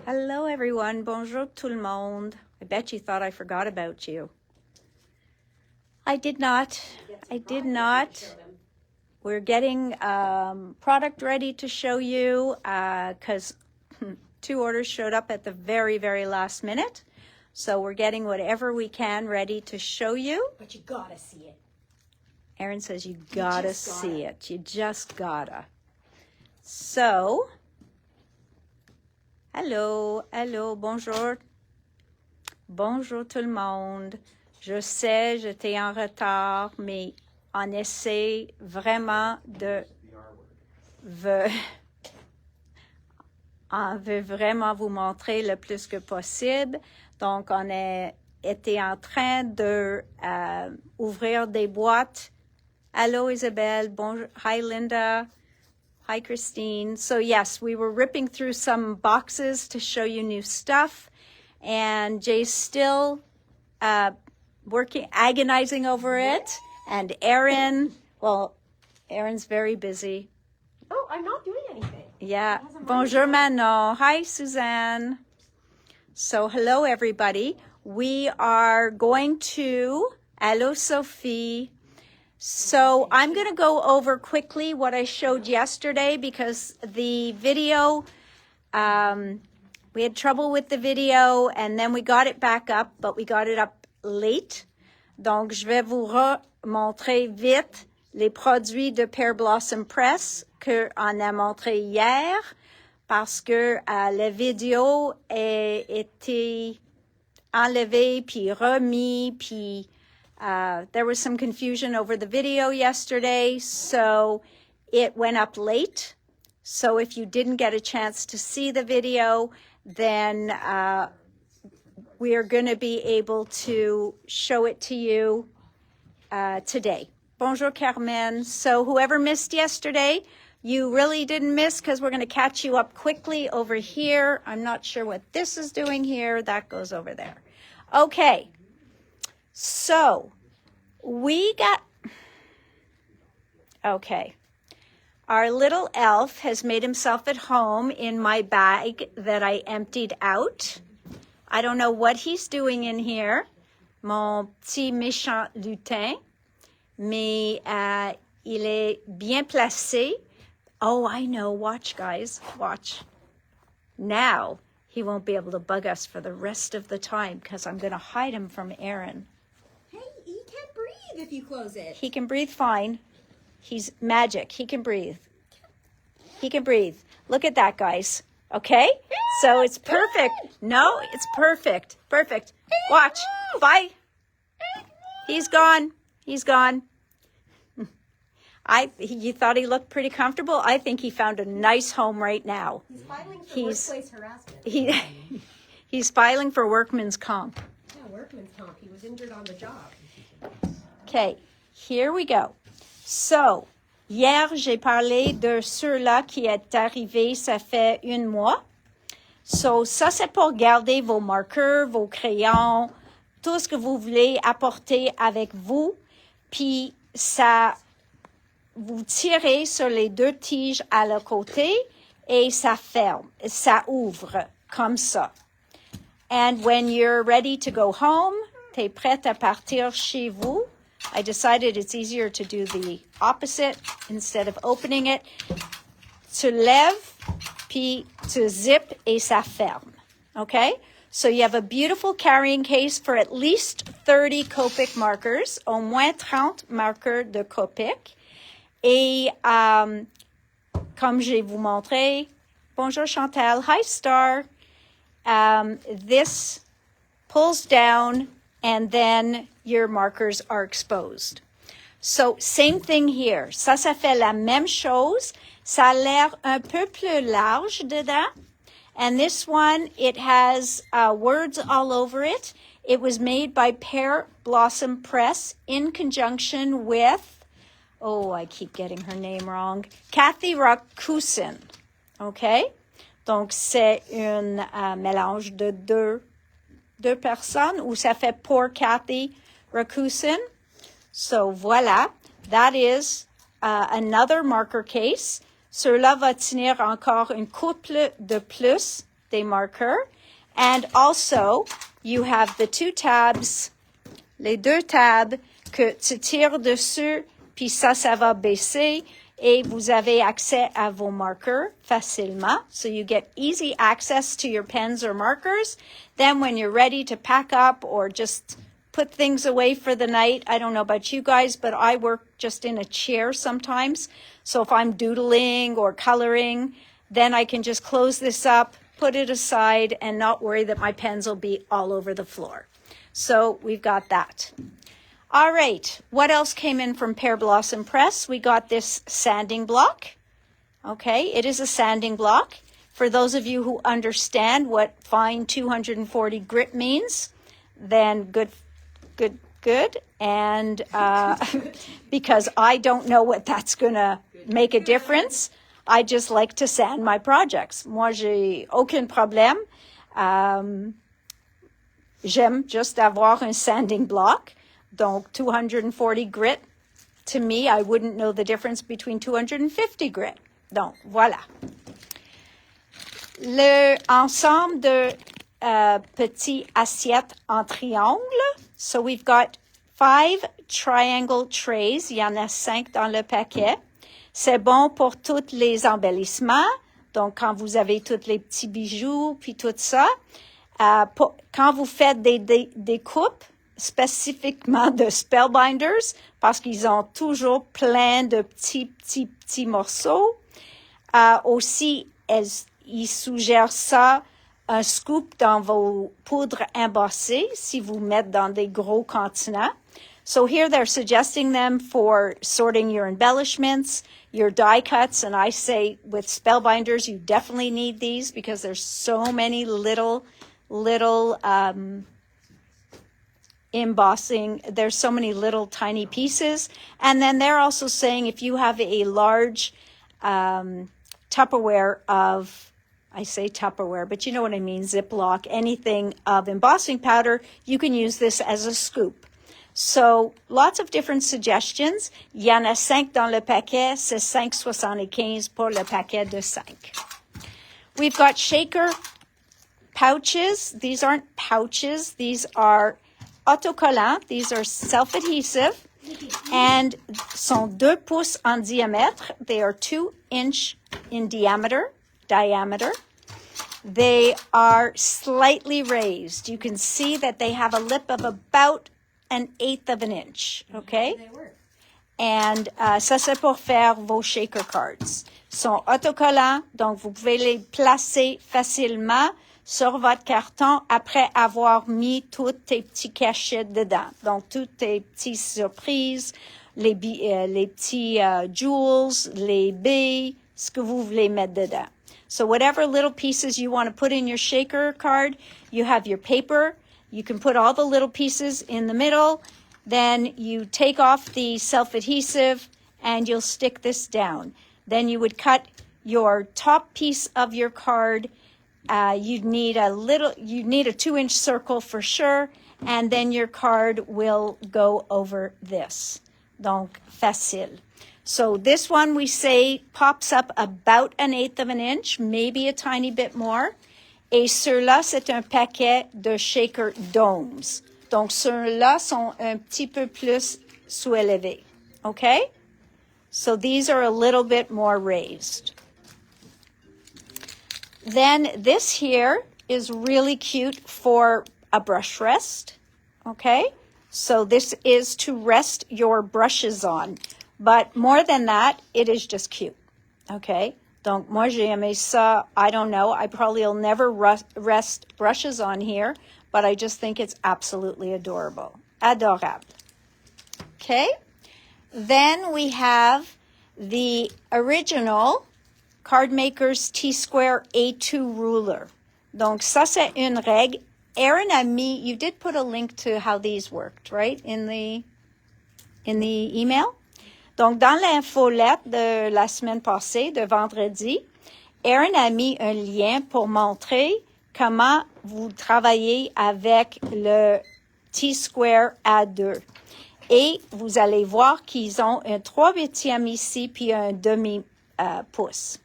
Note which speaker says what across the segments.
Speaker 1: Hello, everyone. Bonjour, tout le monde. I bet you thought I forgot about you. I did not. I did not. We're getting product ready to show you because 2 orders showed up at the very, very last minute. So we're getting whatever we can ready to show you.
Speaker 2: But you gotta see it.
Speaker 1: Erin says you gotta see it. You just gotta. So, hello, bonjour. Bonjour tout le monde. Je sais, j'étais en retard, mais on essaie vraiment on veut vraiment vous montrer le plus que possible. Donc, on a été en train de ouvrir des boîtes. Hello, Isabelle. Bonjour. Hi, Linda. Hi, Christine. So, yes, we were ripping through some boxes to show you new stuff. And Jay's still agonizing over it. And Erin, well, Erin's very busy.
Speaker 2: Oh, I'm not doing anything.
Speaker 1: Yeah. Bonjour, Manon. Hi, Suzanne. So, hello, everybody. We are going to, hello, Sophie. So, I'm going to go over quickly what I showed yesterday because the video, we had trouble with the video and then we got it back up, but we got it up late. Donc, je vais vous montrer vite les produits de Pear Blossom Press qu'on a montré hier parce que la vidéo a été enlevée puis remis puis there was some confusion over the video yesterday, so it went up late. So if you didn't get a chance to see the video, then we are going to be able to show it to you today. Bonjour, Carmen. So whoever missed yesterday, you really didn't miss because we're going to catch you up quickly over here. I'm not sure what this is doing here. That goes over there. Okay. So our little elf has made himself at home in my bag that I emptied out. I don't know what he's doing in here, mon petit méchant lutin, mais il est bien placé. Oh, I know. Watch, guys. Watch. Now he won't be able to bug us for the rest of the time because I'm going to hide him from Erin.
Speaker 2: Hey, he can't breathe if you close it.
Speaker 1: He can breathe fine. He's magic. He can breathe. He can breathe. Look at that, guys. Okay? So it's perfect. No, it's perfect. Perfect. Watch. Bye. He's gone. He's gone. You thought he looked pretty comfortable? I think he found a nice home right now.
Speaker 2: He's filing for workplace harassment.
Speaker 1: He's filing for workman's comp.
Speaker 2: Yeah, workman's comp. He was injured on the job.
Speaker 1: Okay, here we go. So, hier, j'ai parlé de ceux-là qui est arrivé, ça fait 1 mois. So, ça, c'est pour garder vos marqueurs, vos crayons, tout ce que vous voulez apporter avec vous. Puis, ça, vous tirez sur les 2 tiges à le côté et ça ferme, ça ouvre comme ça. And when you're ready to go home, t'es prête à partir chez vous. I decided it's easier to do the opposite instead of opening it. Tu lèves, puis tu zip et ça ferme. Okay? So you have a beautiful carrying case for at least 30 Copic markers, au moins 30 marqueurs de Copic. Et comme je vais vous montrer, bonjour Chantal, hi Star, this pulls down and then your markers are exposed. So, same thing here. Ça fait la même chose. Ça a l'air un peu plus large dedans. And this one, it has words all over it. It was made by Pear Blossom Press in conjunction with, oh, I keep getting her name wrong, Kathy Rakusin. Okay? Donc, c'est un mélange de deux personnes où ça fait pour Kathy Rakusin. So, voilà. That is another marker case. Cela va tenir encore une couple de plus des marqueurs. And also, you have the two tabs, les deux tabs que tu tires dessus, puis ça va baisser. Et vous avez accès à vos marqueurs facilement. So you get easy access to your pens or markers. Then when you're ready to pack up or just put things away for the night, I don't know about you guys, but I work just in a chair sometimes. So if I'm doodling or coloring, then I can just close this up, put it aside, and not worry that my pens will be all over the floor. So we've got that. All right, what else came in from Pear Blossom Press? We got this sanding block. Okay, it is a sanding block. For those of you who understand what fine 240 grit means, then good. And because I don't know what that's going to make a difference, I just like to sand my projects. Moi, j'ai aucun problème. J'aime just avoir un sanding block. Donc, 240 grit, to me, I wouldn't know the difference between 250 grit. Donc, voilà. Le ensemble de petits assiettes en triangle. So, we've got 5 triangle trays. Il y en a 5 dans le paquet. C'est bon pour tous les embellissements. Donc, quand vous avez tous les petits bijoux, puis tout ça. Quand vous faites des coupes, spécifiquement de spellbinders, parce qu'ils ont toujours plein de petits morceaux. Aussi, ils suggèrent ça, un scoop dans vos poudres embossées, si vous mettez dans des gros contenants. So here they're suggesting them for sorting your embellishments, your die cuts, and I say with spellbinders, you definitely need these because there's so many little embossing. There's so many little tiny pieces. And then they're also saying if you have a large Tupperware of, I say Tupperware, but you know what I mean, Ziploc, anything of embossing powder, you can use this as a scoop. So lots of different suggestions. Il y en a 5 dans le paquet. C'est 5,75 pour le paquet de 5. We've got shaker pouches. These aren't pouches. These are autocollants. These are self-adhesive and sont 2 pouces en diamètre. They are 2 inch in diameter. They are slightly raised. You can see that they have a lip of about 1/8 of an inch. Okay? And ça c'est pour faire vos shaker cards. Sont autocollants, donc vous pouvez les placer facilement sur votre carton après avoir mis tous tes petits cachets dedans. Donc, toutes tes petites surprises, les petits jewels, les billes, ce que vous voulez mettre dedans. So, whatever little pieces you want to put in your shaker card, you have your paper. You can put all the little pieces in the middle. Then you take off the self-adhesive and you'll stick this down. Then you would cut your top piece of your card. You'd need a 2-inch circle for sure, and then your card will go over this. Donc, facile. So this one we say pops up about 1/8 of an inch, maybe a tiny bit more. Et ceux-là, c'est un paquet de shaker domes. Donc, ceux-là sont un petit peu plus sous-élevés. Okay? So these are a little bit more raised. Then this here is really cute for a brush rest, okay? So this is to rest your brushes on. But more than that, it is just cute, okay? Donc, moi, j'ai aimé ça. I don't know. I probably will never rest brushes on here, but I just think it's absolutely adorable. Adorable. Okay? Then we have the original Cardmaker's T-Square A2 ruler. Donc, ça, c'est une règle. Erin and me, you did put a link to how these worked, right? In the email? Donc, dans l'infolette de la semaine passée, de vendredi, Erin a mis un lien pour montrer comment vous travaillez avec le T-Square A2. Et vous allez voir qu'ils ont un 3/8 ici, puis un demi-pouce.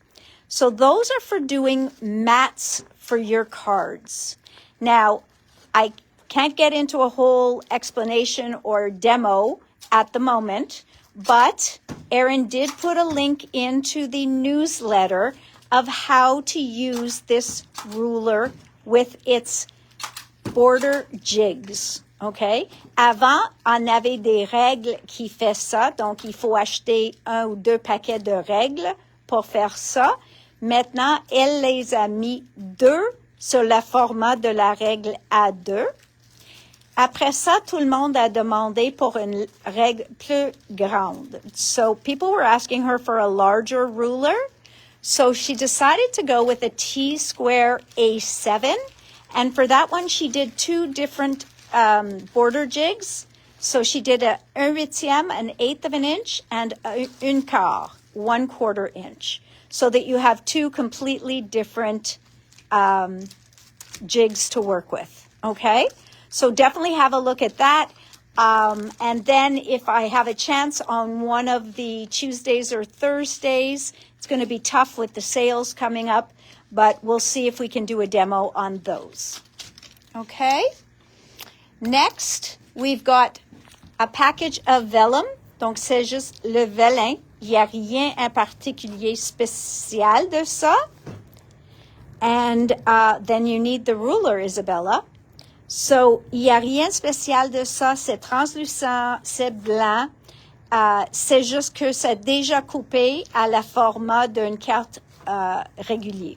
Speaker 1: So those are for doing mats for your cards. Now, I can't get into a whole explanation or demo at the moment, but Erin did put a link into the newsletter of how to use this ruler with its border jigs. OK? Avant, on avait des règles qui fait ça. Donc, il faut acheter 1 ou 2 paquets de règles pour faire ça. Maintenant, elle les a mis 2 sur le format de la règle A2. Après ça, tout le monde a demandé pour une règle plus grande. So, people were asking her for a larger ruler. So, she decided to go with a T-square A7. And for that one, she did 2 different border jigs. So she did a 1/8, an 1/8 of an inch, and 1/4, 1/4 inch. So that you have 2 completely different jigs to work with. Okay? So definitely have a look at that. And then if I have a chance on one of the Tuesdays or Thursdays, it's going to be tough with the sales coming up, but we'll see if we can do a demo on those. Okay? Next, we've got a package of vellum. Donc, c'est juste le vélin. Il n'y a rien en particulier spécial de ça. And then you need the ruler, Isabella. So, il n'y a rien spécial de ça. C'est translucent, c'est blanc. C'est juste que c'est déjà coupé à la format d'une carte régulier.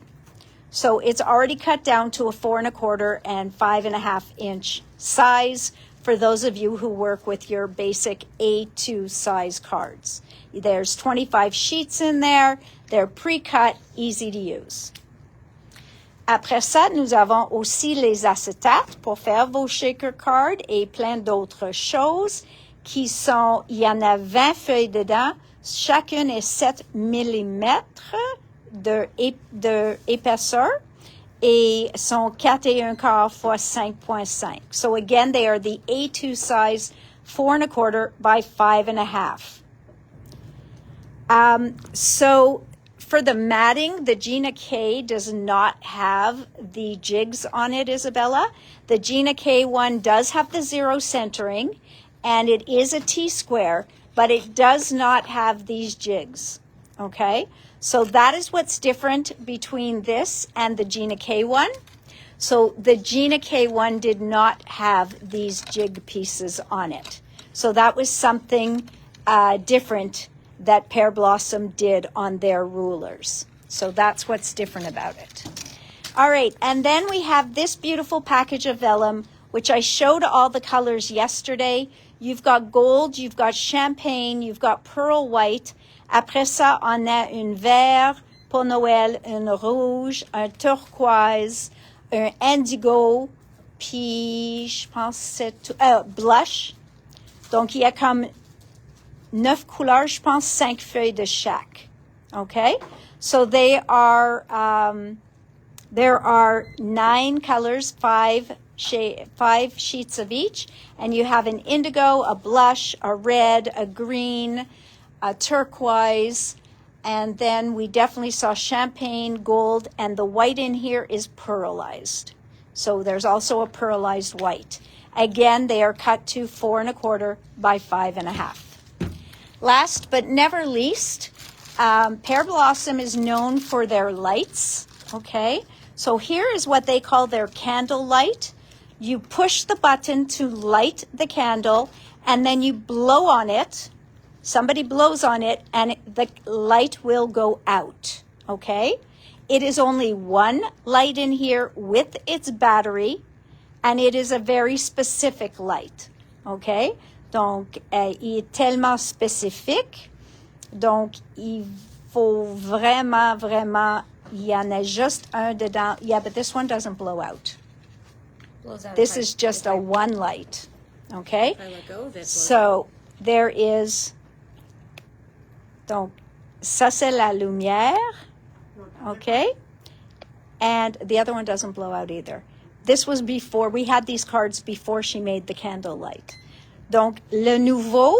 Speaker 1: So it's already cut down to a 4 1/4 and 5 1/2 inch size for those of you who work with your basic A2 size cards. There's 25 sheets in there. They're pre-cut, easy to use. Après ça, nous avons aussi les acétates pour faire vos shaker cards et plein d'autres choses qui sont, il y en a 20 feuilles dedans. Chacune est 7 mm de épaisseur et sont 4 1/4 x 5.5. So again, they are the A2 size 4 1/4 by 5 1/2. So for the matting, the Gina K does not have the jigs on it, Isabella. The Gina K one does have the 0 centering and it is a T-square, but it does not have these jigs. Okay? So that is what's different between this and the Gina K one. So the Gina K one did not have these jig pieces on it. So that was something different that Pear Blossom did on their rulers. So that's what's different about it. All right, and then we have this beautiful package of vellum, which I showed all the colors yesterday. You've got gold, you've got champagne, you've got pearl white. Après ça, on a une vert pour Noël, une rouge, un turquoise, un indigo, puis je pense c'est tout, blush. Donc, il y a comme 9 couleurs, je pense 5 feuilles de chaque. Okay? So there are 9 colors, 5 sheets of each, and you have an indigo, a blush, a red, a green, a turquoise, and then we definitely saw champagne, gold, and the white in here is pearlized. So there's also a pearlized white. Again, they are cut to 4 1/4 by 5 1/2. Last but never least, Pear Blossom is known for their lights, okay? So here is what they call their candle light. You push the button to light the candle, and then you blow on it. Somebody blows on it, and the light will go out, okay? It is only one light in here with its battery, and it is a very specific light, okay? Donc, il est tellement spécifique. Donc, il faut vraiment, il y en a juste un dedans. Yeah, but this one doesn't blow out. This is just a one light, okay?
Speaker 2: If I let go of it,
Speaker 1: so, there is, donc, ça c'est la lumière, okay? And the other one doesn't blow out either. This was before, we had these cards before she made the candle light. Donc, le nouveau,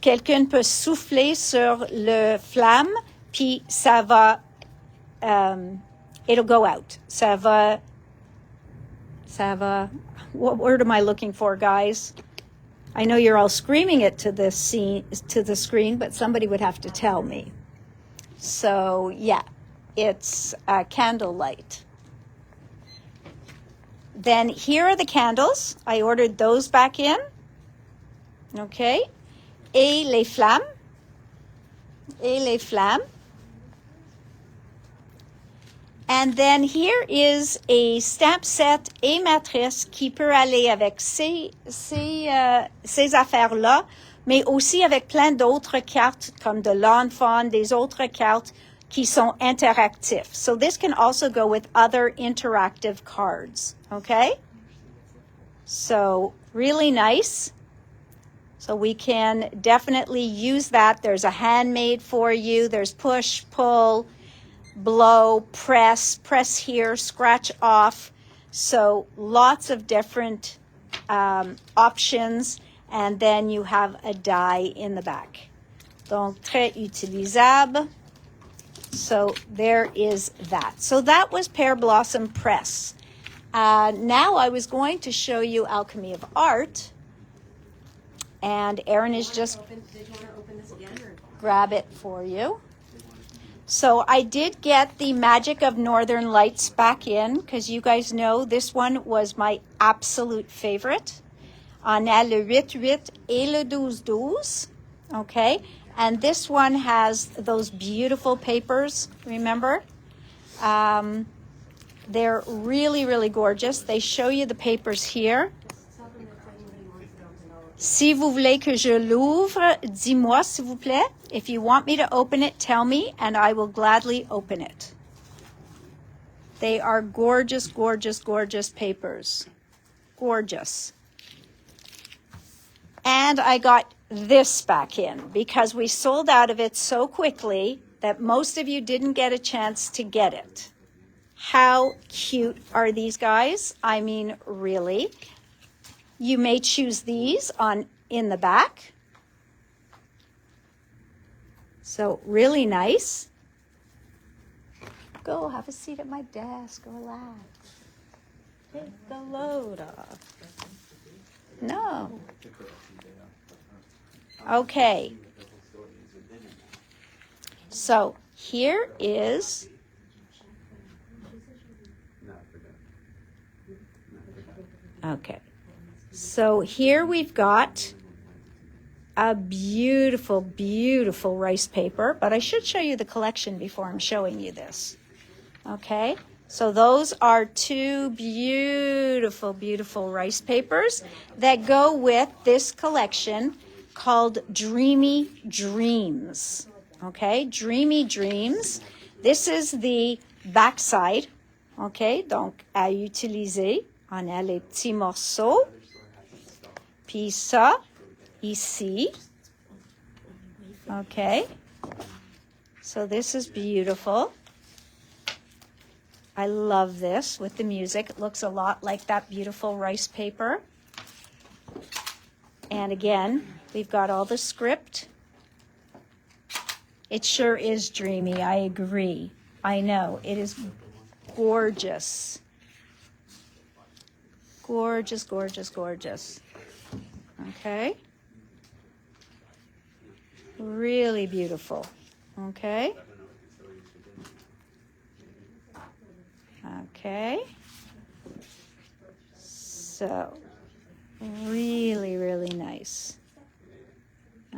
Speaker 1: quelqu'un peut souffler sur le flamme, puis ça va it'll go out. Ça va, what word am I looking for, guys? I know you're all screaming it to the screen, but somebody would have to tell me. So yeah, it's candlelight. Then here are the candles. I ordered those back in. Okay. Et les flammes. And then here is a stamp set et matrice qui peut aller avec ces affaires-là, mais aussi avec plein d'autres cartes comme de l'enfant, des autres cartes qui sont interactifs. So this can also go with other interactive cards, okay? So really nice. So we can definitely use that. There's a handmade for you. There's push, pull, blow, press here, scratch off. So lots of different options. And then you have a die in the back. Donc, très utilisable. So there is that. So that was Pear Blossom Press. Now I was going to show you Alchemy of Art. And Erin is just grab it for you. So I did get the Magic of Northern Lights back in because you guys know this one was my absolute favorite. On a le 8-8 et le 12-12. Okay. And this one has those beautiful papers, remember? They're really, really gorgeous. They show you the papers here. Si vous voulez que je l'ouvre, dis-moi, s'il vous plaît. If you want me to open it, tell me, and I will gladly open it. They are gorgeous, gorgeous, gorgeous papers. Gorgeous. And I got this back in because we sold out of it so quickly that most of you didn't get a chance to get it. How cute are these guys? I mean, really. You may choose these in the back. So really nice. Go have a seat at my desk, relax. Take the load off. No. Okay. So here is okay. So here we've got a beautiful, beautiful rice paper, but I should show you the collection before I'm showing you this. Okay, so those are two beautiful, beautiful rice papers that go with this collection called Dreamy Dreams. Okay, Dreamy Dreams. This is the back side. Okay, donc à utiliser. On a les petits morceaux. Puis ça, ici. Okay. So this is beautiful. I love this with the music. It looks a lot like that beautiful rice paper. And again, we've got all the script. It sure is dreamy. I agree. I know. It is gorgeous. Gorgeous, gorgeous, gorgeous. Okay. Really beautiful. Okay. Okay. So, really, really nice.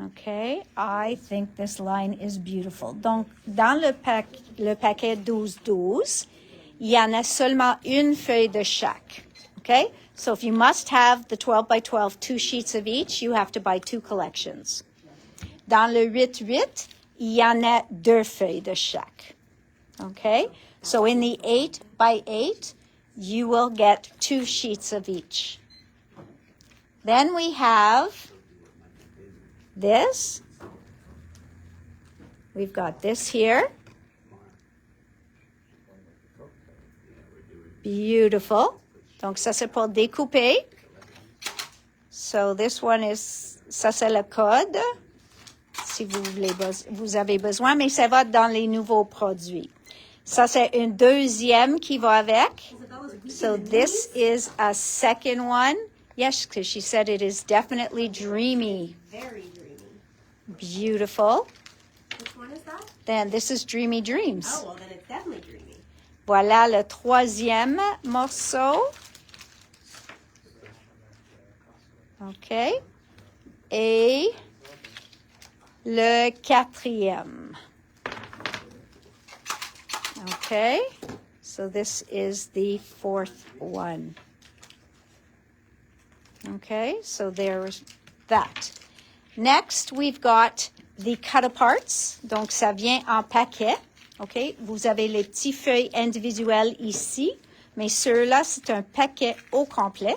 Speaker 1: Okay. I think this line is beautiful. Donc, dans le paquet 12-12, il y en a seulement une feuille de chaque. Okay. So if you must have the 12 by 12, 2 sheets of each, you have to buy 2 collections. Dans le 8-8, il y en a 2 feuilles de chaque. Okay? So in the 8 by 8, you will get 2 sheets of each. Then we have this. We've got this here. Beautiful. Donc, ça, c'est pour découper. So, this one is, ça, c'est le code, si vous avez besoin, mais ça va dans les nouveaux produits. Ça, c'est une deuxième qui va avec.
Speaker 2: Isabella's weak
Speaker 1: So
Speaker 2: in the
Speaker 1: this
Speaker 2: knees.
Speaker 1: is a second one. Yes, because she said it is definitely dreamy.
Speaker 2: Very dreamy.
Speaker 1: Beautiful.
Speaker 2: Which one is that?
Speaker 1: Then this is Dreamy Dreams.
Speaker 2: Oh, well, then it's definitely dreamy.
Speaker 1: Voilà le troisième morceau. OK. Et le quatrième. Okay. So this is the fourth one. Okay, so there's that. Next, we've got the cut-aparts. Donc, ça vient en paquet. OK, vous avez les petites feuilles individuelles ici, mais ceux-là, c'est un paquet au complet.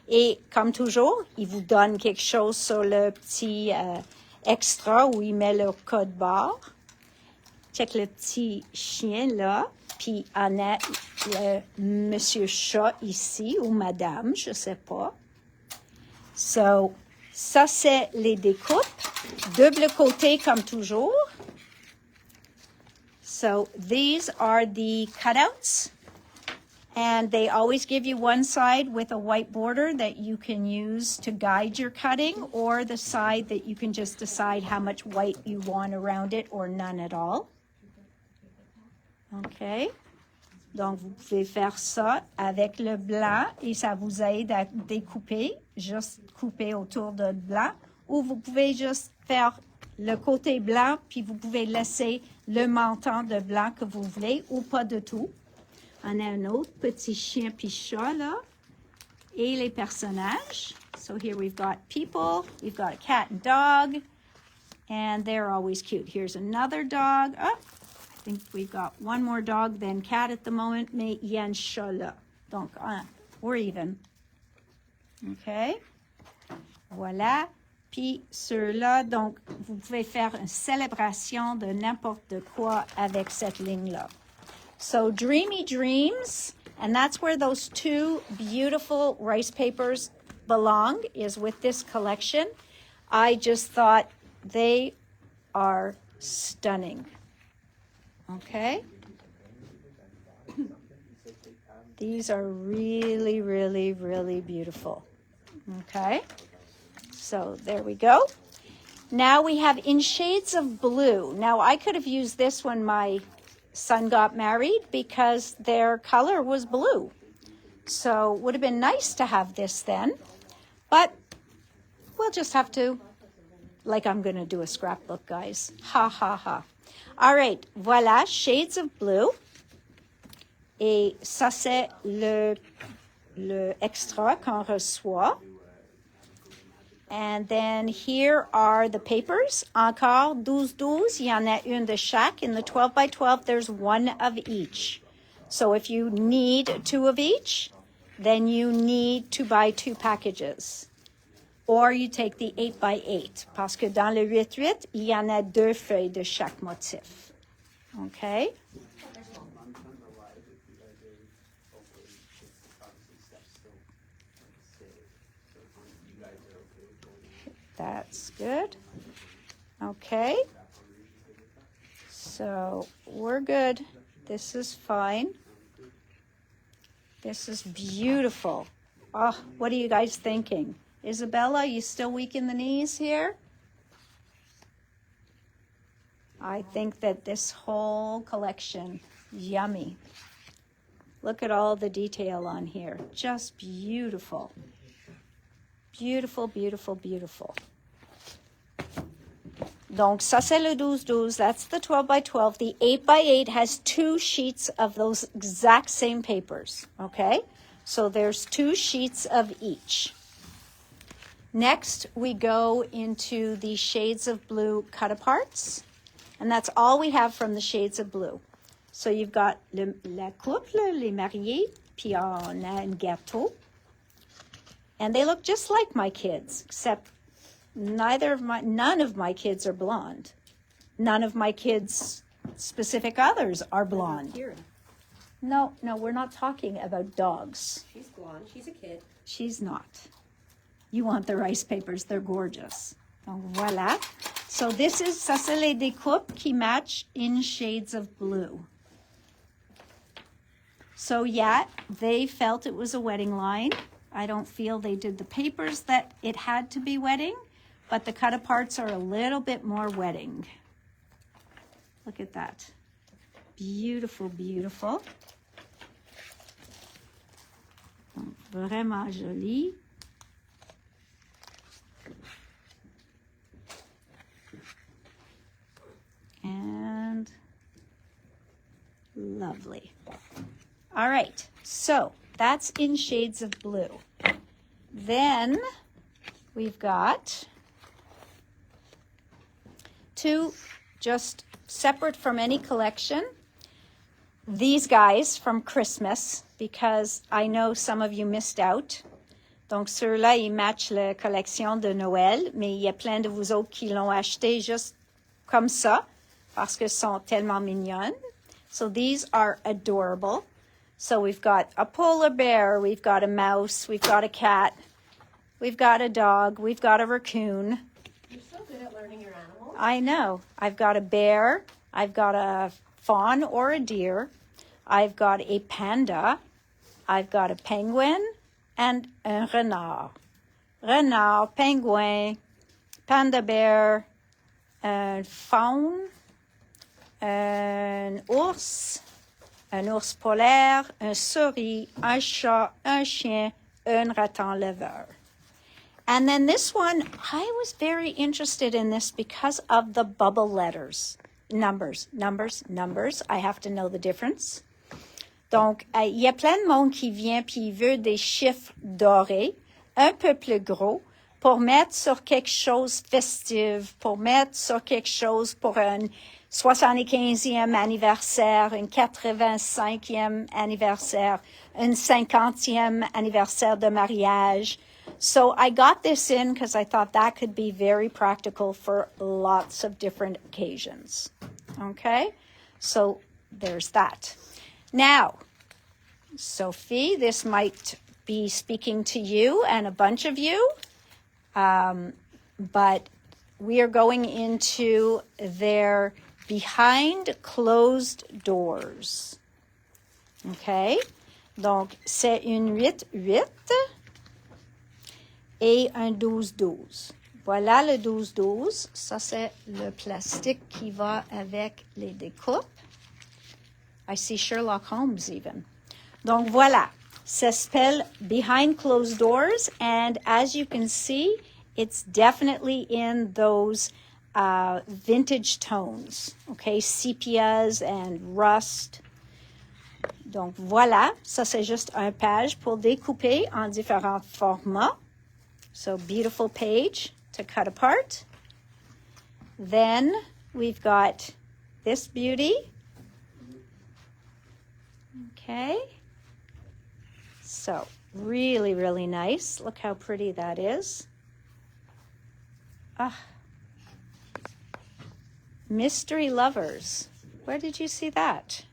Speaker 1: Et comme toujours, il vous donne quelque chose sur le petit extra où il met le code barre. Check le petit chien là. Puis on a le monsieur chat ici, ou madame, je sais pas. So, ça, c'est les découpes. Double côté comme toujours. So, these are the cutouts. And they always give you one side with a white border that you can use to guide your cutting, or the side that you can just decide how much white you want around it, or none at all. OK. Donc, vous pouvez faire ça avec le blanc et ça vous aide à découper, juste couper autour de blanc. Ou vous pouvez juste faire le côté blanc, puis vous pouvez laisser le menton de blanc que vous voulez, ou pas de tout. On a un autre petit chien puis chat, là. Et les personnages. So here we've got people, we've got a cat and dog, and they're always cute. Here's another dog. Oh, I think we've got one more dog than cat at the moment, mais il y a un chat là. Donc, we're even. OK. Voilà. Puis ceux-là, donc, vous pouvez faire une célébration de n'importe quoi avec cette ligne-là. So, Dreamy Dreams, and that's where those two beautiful rice papers belong, is with this collection. I just thought they are stunning. Okay? These are really, really, really beautiful. Okay? So there we go. Now we have In Shades of Blue. Now I could have used this when my son got married because their color was blue. So it would have been nice to have this then. But we'll just have to, like I'm going to do a scrapbook, guys. Ha, ha, ha. All right, voilà, Shades of Blue. Et ça, c'est le extra qu'on reçoit. And then here are the papers. Encore 12-12. Il y en a une de chaque. In the 12 by 12, there's one of each. So if you need two of each, then you need to buy two packages. Or you take the 8 by 8. Parce que dans le 8-8, il y en a deux feuilles de chaque motif. Okay? That's good. Okay. So we're good. This is fine. This is beautiful. Oh, what are you guys thinking? Isabella, you still weak in the knees here? I think that this whole collection, yummy. Look at all the detail on here. Just beautiful. Beautiful, beautiful, beautiful. Donc, ça c'est le 12-12. That's the 12 by 12. The 8 by 8 has two sheets of those exact same papers. Okay? So there's two sheets of each. Next, we go into the Shades of Blue cut-aparts. And that's all we have from the Shades of Blue. So you've got la couple, les mariés, puis on a un gâteau. And they look just like my kids, except none of my kids are blonde. None of my kids' specific others are blonde. No, we're not talking about dogs.
Speaker 2: She's blonde. She's a kid.
Speaker 1: She's not. You want the rice papers. They're gorgeous. Donc, voilà. So ça c'est les découpes qui match In Shades of Blue. So yeah, they felt it was a wedding line. I don't feel they did the papers that it had to be wedding, but the cut aparts are a little bit more wedding. Look at that. Beautiful, beautiful. Vraiment joli. And lovely. All right, so that's in shades of blue. Then we've got two just separate from any collection. These guys from Christmas, because I know some of you missed out. Donc ceux-là, ils matchent la collection de Noël, mais il y a plein de vous autres qui l'ont acheté juste comme ça, parce que sont tellement mignonnes. So these are adorable. So we've got a polar bear, we've got a mouse, we've got a cat, we've got a dog, we've got a raccoon.
Speaker 2: You're so good at learning your animals.
Speaker 1: I know. I've got a bear, I've got a fawn or a deer, I've got a panda, I've got a penguin, and un renard. Renard, penguin, panda bear, un faun, un ours polaire, un souris, un chat, un chien, un raton laveur. And then this one, I was very interested in this because of the bubble letters. Numbers. I have to know the difference. Donc, il y a plein de monde qui vient puis il veut des chiffres dorés, un peu plus gros, pour mettre sur quelque chose festif, pour mettre sur quelque chose pour un 75e anniversaire, un 85e anniversaire, un 50e anniversaire de mariage. So I got this in because I thought that could be very practical for lots of different occasions. Okay, so there's that. Now, Sophie, this might be speaking to you and a bunch of you, but we are going into their behind closed doors. Okay, donc c'est une 8-8 et un 12-12. Voilà le 12-12. Ça, c'est le plastique qui va avec les découpes. I see Sherlock Holmes even. Donc voilà, ça s'appelle Behind Closed Doors, and as you can see, it's definitely in those vintage tones, okay, sepias and rust. Donc voilà, ça c'est juste un page pour découper en différents formats. So beautiful page to cut apart. Then we've got this beauty. Okay. So really, really nice. Look how pretty that is. Ah. Mystery Lovers. Where did you see that?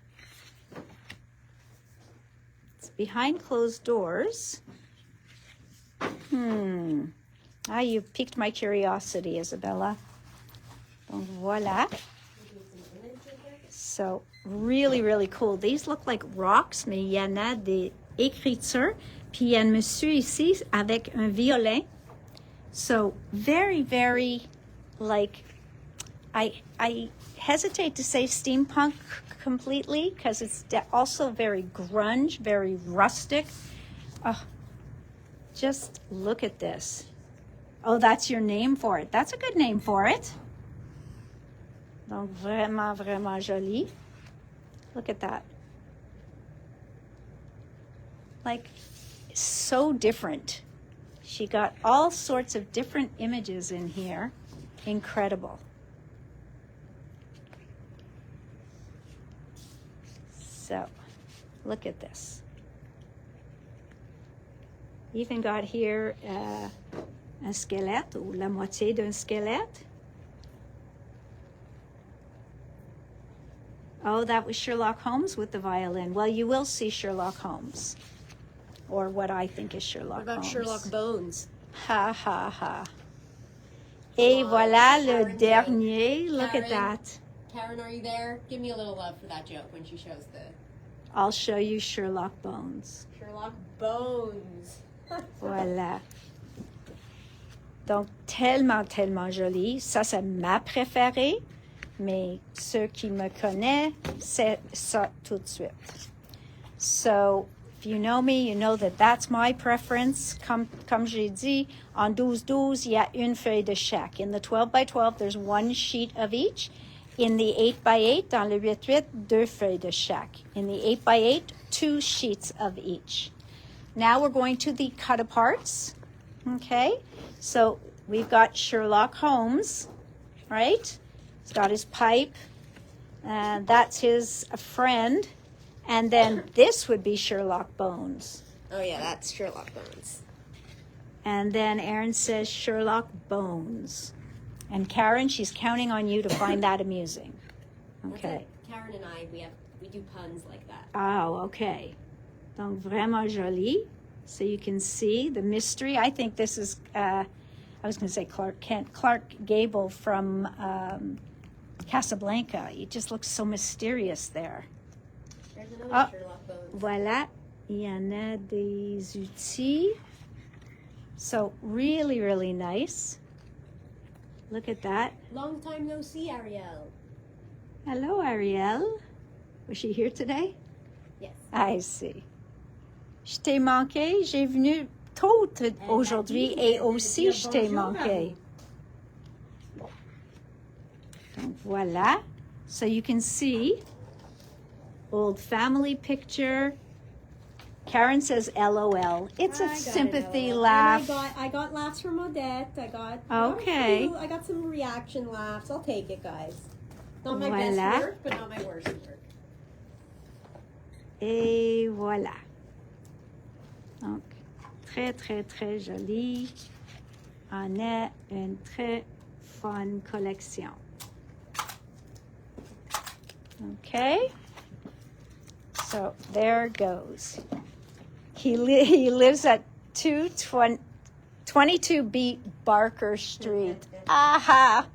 Speaker 1: It's behind closed doors. You piqued my curiosity, Isabella. Donc voilà. So really, really cool. These look like rocks, mais il y en a des écritures. Puis il y a un monsieur ici avec un violin. So very, very like, I hesitate to say steampunk completely because it's also very grunge, very rustic. Oh, just look at this. Oh, that's your name for it. That's a good name for it. Donc vraiment, vraiment joli. Look at that. Like, so different. She got all sorts of different images in here. Incredible. So, look at this. Even got here un squelette, ou la moitié d'un squelette. Oh, that was Sherlock Holmes with the violin. Well, you will see Sherlock Holmes, or what I think is Sherlock Holmes.
Speaker 2: What about Sherlock Bones?
Speaker 1: Ha, ha, ha. Et voilà le dernier. Look at that.
Speaker 2: Karen, are you there? Give me a little love for that joke when she shows the
Speaker 1: I'll show you Sherlock Bones.
Speaker 2: Sherlock Bones.
Speaker 1: Voilà. Donc, tellement, tellement joli. Ça, c'est ma préférée. Mais ceux qui me connaissent, c'est ça tout de suite. So, if you know me, you know that that's my preference. Comme j'ai dit, en 12-12, il y a une feuille de chaque. In the 12 by 12, there's one sheet of each. In the 8 by 8, dans le 8-8, deux feuilles de chaque. In the 8 by 8, two sheets of each. Now we're going to the cut-aparts. Okay? So we've got Sherlock Holmes, right? He's got his pipe. And that's his friend. And then this would be Sherlock Bones.
Speaker 2: Oh yeah, that's Sherlock Bones.
Speaker 1: And then Erin says Sherlock Bones. And Karen, she's counting on you to find that amusing. Okay.
Speaker 2: Karen and I, we do puns like that.
Speaker 1: Oh, okay. Donc, vraiment joli. So you can see the mystery. I think this is, I was going to say Clark Gable from Casablanca. It just looks so mysterious there.
Speaker 2: There's another Sherlock Bones.
Speaker 1: Voilà. Il y en a des outils. So really, really nice. Look at that.
Speaker 2: Long time no see, Ariel.
Speaker 1: Hello, Ariel. Was she here today?
Speaker 2: Yes.
Speaker 1: I see. Je t'ai manqué. J'ai venu tôt aujourd'hui et aussi je t'ai manqué. Donc voilà. So you can see old family picture. Karen says LOL. It's a sympathy laugh.
Speaker 2: And I got laughs from Odette. I got
Speaker 1: Okay.
Speaker 2: I got some reaction laughs. I'll take it, guys. Not my
Speaker 1: Voilà.
Speaker 2: best work, but not my worst work.
Speaker 1: Et voilà. Donc, très, très, très joli. On a une très fun collection. Okay. So there goes. He lives at 22B Barker Street. Aha!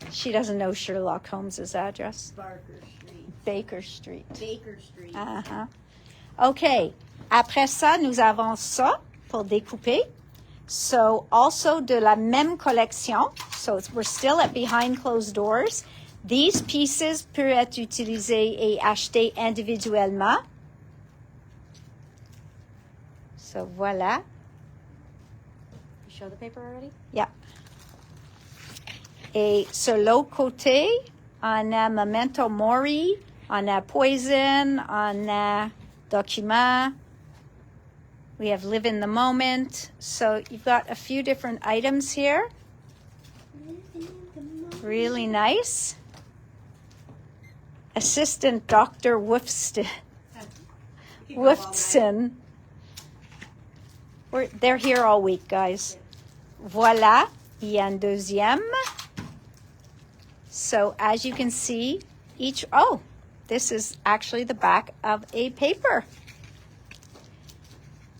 Speaker 1: She doesn't know Sherlock Holmes' address.
Speaker 2: Barker Street.
Speaker 1: Baker Street.
Speaker 2: Baker Street.
Speaker 1: Uh-huh. OK. Après ça, nous avons ça pour découper. So, also de la même collection. So, we're still at behind closed doors. These pieces peuvent être utilisés et achetés individuellement. So, voilà.
Speaker 2: You show the paper already?
Speaker 1: Yeah. Et sur l'autre côté, on a Memento Mori, on a Poison, on a Document. We have Live in the Moment. So you've got a few different items here. Really nice. Assistant Dr. Wolfson. They're here all week, guys. Voilà. Il y a un deuxième. So as you can see, this is actually the back of a paper.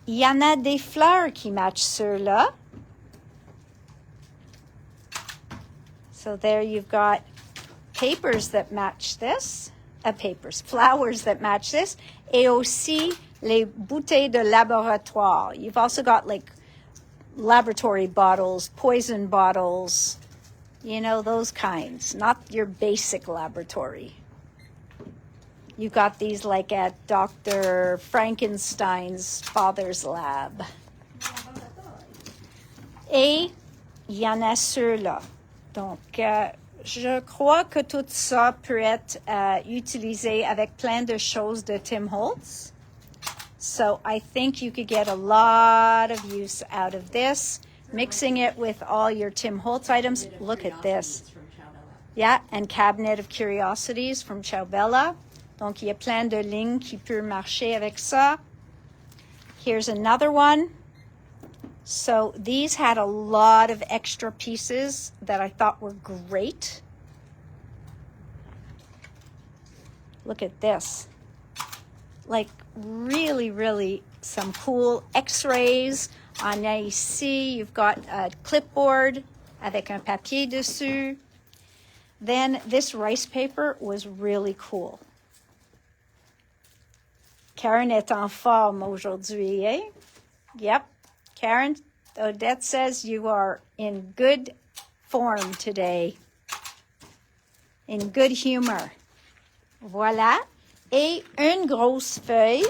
Speaker 1: Il y en a des fleurs qui matchent ceux-là. So there you've got papers that match this. Flowers that match this. Et aussi les bouteilles de laboratoire. You've also got like laboratory bottles, poison bottles, you know, those kinds. Not your basic laboratory. You got these like at Dr. Frankenstein's father's lab. Et il y en a ceux-là. Donc, je crois que tout ça peut être utilisé avec plein de choses de Tim Holtz. So I think you could get a lot of use out of this. Mixing it with all your Tim Holtz items. Look at this. Yeah, and Cabinet of Curiosities from Ciaobella. Donc, il y a plein de lignes qui peuvent marcher avec ça. Here's another one. So these had a lot of extra pieces that I thought were great. Look at this. Like really, really some cool x-rays. On a ici, you've got a clipboard avec un papier dessus. Then this rice paper was really cool. Karen est en forme aujourd'hui, eh? Yep. Karen, Odette says you are in good form today. In good humor. Voilà. Et une grosse feuille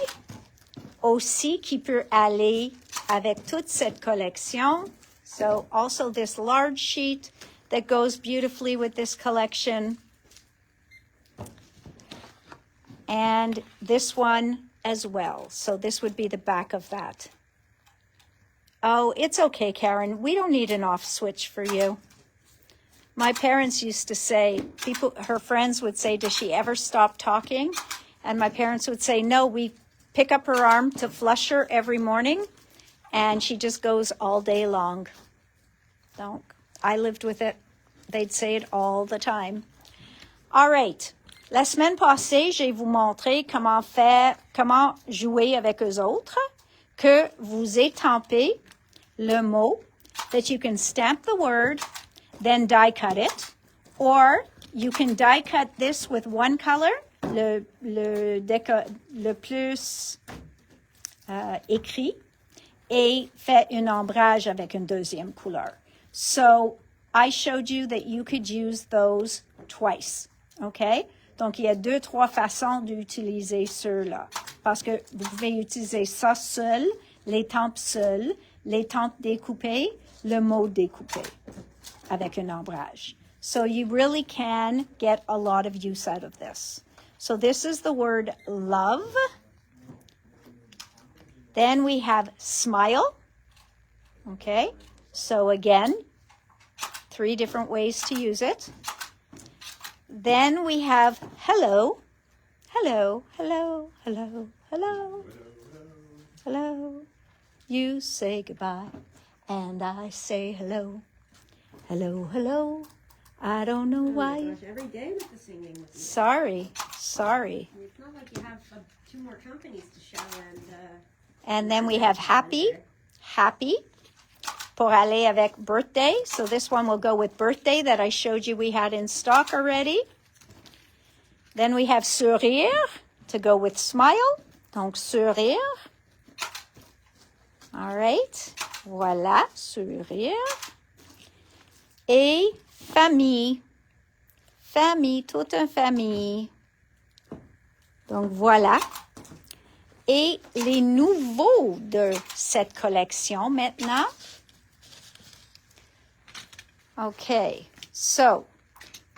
Speaker 1: aussi qui peut aller avec toute cette collection. So also this large sheet that goes beautifully with this collection. And this one as well. So this would be the back of that. Oh, it's okay, Karen. We don't need an off switch for you. My parents used to say, her friends would say, does she ever stop talking? And my parents would say, no, we pick up her arm to flush her every morning, and she just goes all day long. Donc, I lived with it. They'd say it all the time. All right. La semaine passée, j'ai vous montré comment jouer avec eux autres, que vous étampez le mot, that you can stamp the word, then die cut it, or you can die cut this with one color, le plus écrit, et fait un ombrage avec une deuxième couleur. So I showed you that you could use those twice, okay? Donc, il y a 2-3 façons d'utiliser ceux-là. Parce que vous pouvez utiliser ça seul, l'étampe seule, l'étampe découpée, le mot découpé avec un ombrage. So you really can get a lot of use out of this. So this is the word love. Then we have smile. Okay? So again, 3 different ways to use it. Then we have hello. Hello, hello, hello, hello. Hello. You say goodbye, and I say hello. Hello, hello. I don't know why.
Speaker 2: Oh my gosh, every day with the singing with you.
Speaker 1: Sorry.
Speaker 2: It's not like you have 2 more companies to show
Speaker 1: And then we have happy. Pour aller avec birthday. So this one will go with birthday that I showed you we had in stock already. Then we have sourire to go with smile. Donc sourire. All right. Voilà, sourire. Et famille. Famille, toute une famille. Donc voilà. Et les nouveaux de cette collection maintenant. OK. So,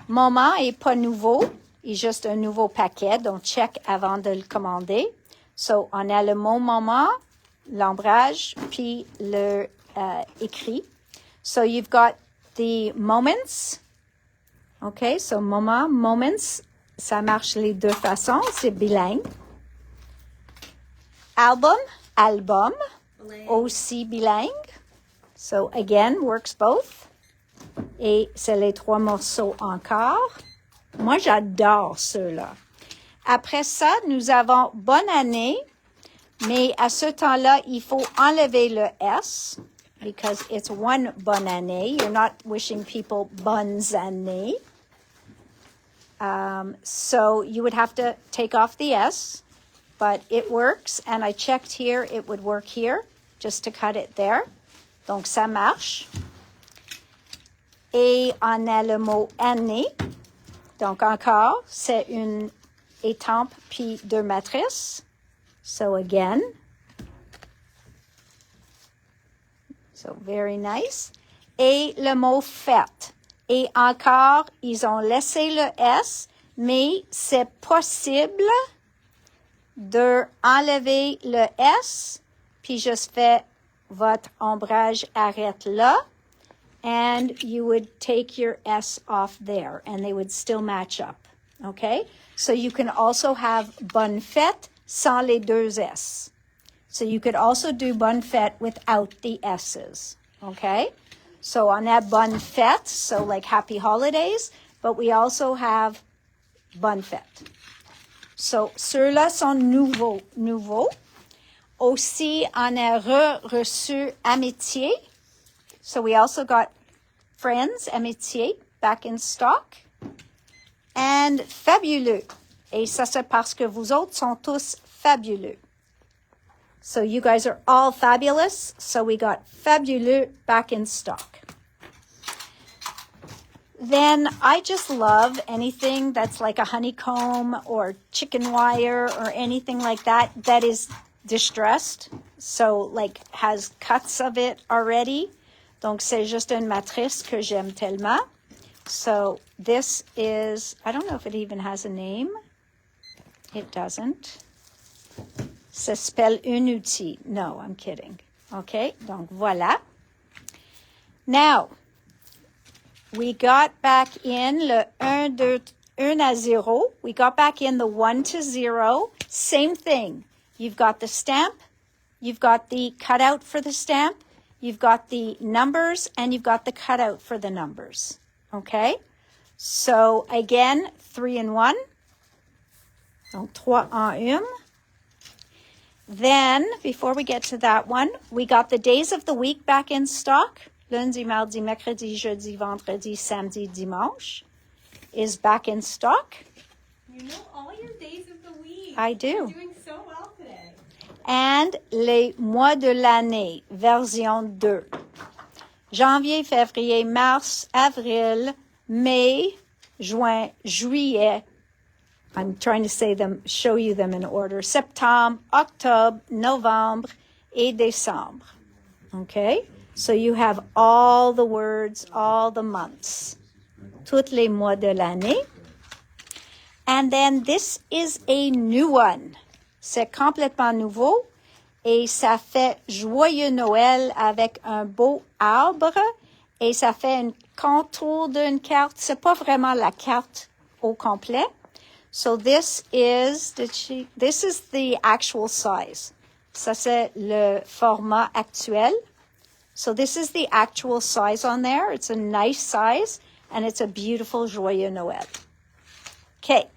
Speaker 1: moment est pas nouveau. Il est juste un nouveau paquet. Donc, check avant de le commander. So, on a le mot moment, l'ombrage, puis le écrit. So, you've got the moments. OK. So, moments, ça marche les 2 façons. C'est bilingue. Album, aussi bilingue. So, again, works both. Et c'est les 3 morceaux encore. Moi, j'adore ceux-là. Après ça, nous avons bonne année, mais à ce temps-là, il faut enlever le S because it's one bonne année. You're not wishing people bonnes années. So you would have to take off the S, but it works. And I checked here, it would work here, just to cut it there. Donc, ça marche. Et on a le mot année. Donc, encore, c'est une étampe puis 2 matrices. So, again. So, very nice. Et le mot fête. Et encore, ils ont laissé le S, mais c'est possible de enlever le S, puis juste fait votre ombrage arrête là. And you would take your S off there, and they would still match up, okay? So you can also have bonne fête sans les 2 S. So you could also do bonne fête without the S's, okay? So on a bonne fête, so like happy holidays, but we also have bonne fête. So ceux-là sont nouveaux. Aussi, on a reçu amitié. So we also got friends, amitié, back in stock. And fabuleux. Et ça, c'est parce que vous autres sont tous fabuleux. So you guys are all fabulous. So we got fabuleux back in stock. Then I just love anything that's like a honeycomb or chicken wire or anything like that that is distressed. So like has cuts of it already. Donc c'est juste une matrice que j'aime tellement. So this is, I don't know if it even has a name. It doesn't. Ça s'appelle un outil. No, I'm kidding. Okay, donc voilà. Now, we got back in le 1 à 0. We got back in the 1 to 0. Same thing. You've got the stamp. You've got the cutout for the stamp. You've got the numbers, and you've got the cutout for the numbers. Okay? So, again, 3 in 1. Donc, 3 en 1. Then, before we get to that one, we got the days of the week back in stock. Lundi, mardi, mercredi, jeudi, vendredi, samedi, dimanche is back in stock.
Speaker 2: You know all your days of the week.
Speaker 1: I do.
Speaker 2: You're doing so well today.
Speaker 1: And les mois de l'année, version 2. Janvier, février, mars, avril, mai, juin, juillet. I'm trying to say them, show you them in order. Septembre, octobre, novembre, et décembre. Okay? So you have all the words, all the months. Tous les mois de l'année. And then this is a new one. C'est complètement nouveau. Et ça fait Joyeux Noël avec un beau arbre. Et ça fait un contour d'une carte. C'est pas vraiment la carte au complet. So this is the actual size. Ça c'est le format actuel. So this is the actual size on there. It's a nice size and it's a beautiful Joyeux Noël. Okay.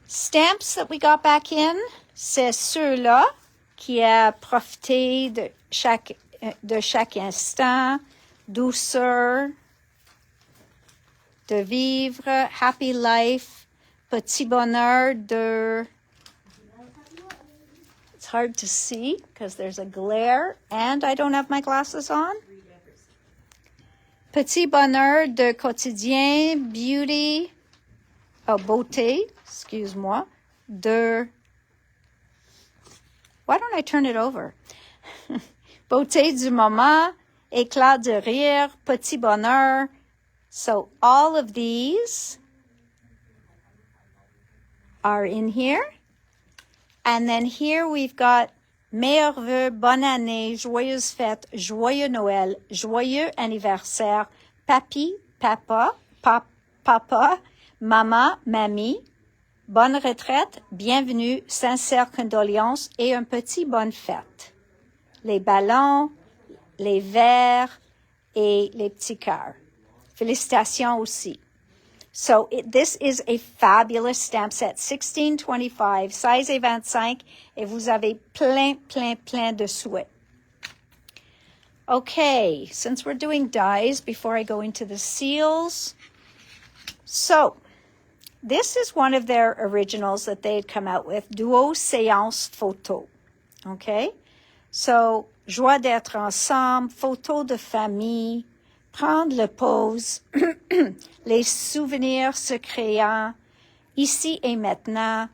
Speaker 1: Stamps that we got back in, c'est ceux-là qui a profité de chaque instant, douceur, de vivre, happy life, petit bonheur de... It's hard to see because there's a glare and I don't have my glasses on. Petit bonheur de quotidien, beauty, beauté, excuse-moi, de... Why don't I turn it over? Beauté du moment, éclat de rire, petit bonheur. So all of these are in here. And then here we've got meilleurs vœux, bonne année, joyeuse fête, joyeux Noël, joyeux anniversaire, papi, papa, papa, maman, mamie, bonne retraite, bienvenue, sincères condoléances et un petit bonne fête. Les ballons, les verres et les petits cœurs. Félicitations aussi. So this is a fabulous stamp set, 1625, size est 25, et vous avez plein de souhaits. Okay, since we're doing dies, before I go into the seals, so this is one of their originals that they had come out with, Duo Séance Photo. Okay, so joie d'être ensemble, photo de famille, prendre le pause, les souvenirs se créant, ici et maintenant,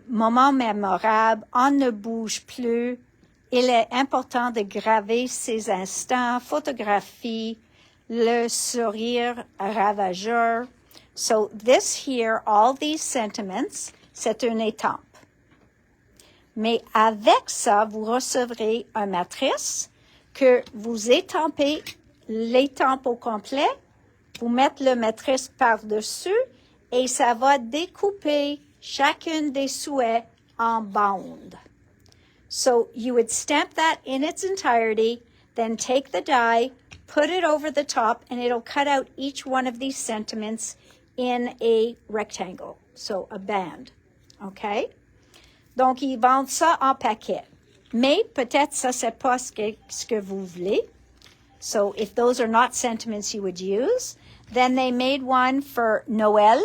Speaker 1: moment mémorable, on ne bouge plus, il est important de graver ces instants, photographie, le sourire ravageur. So this here, all these sentiments, c'est une étampe. Mais avec ça, vous recevrez une matrice que vous étampez l'étampe au complet, vous mettez le matrice par-dessus et ça va découper chacune des souhaits en bandes. So you would stamp that in its entirety, then take the die, put it over the top, and it'll cut out each one of these sentiments in a rectangle, so a band. Okay? Donc, ils vendent ça en paquet. Mais peut-être ça, c'est pas ce que vous voulez. So if those are not sentiments you would use, then they made one for Noël,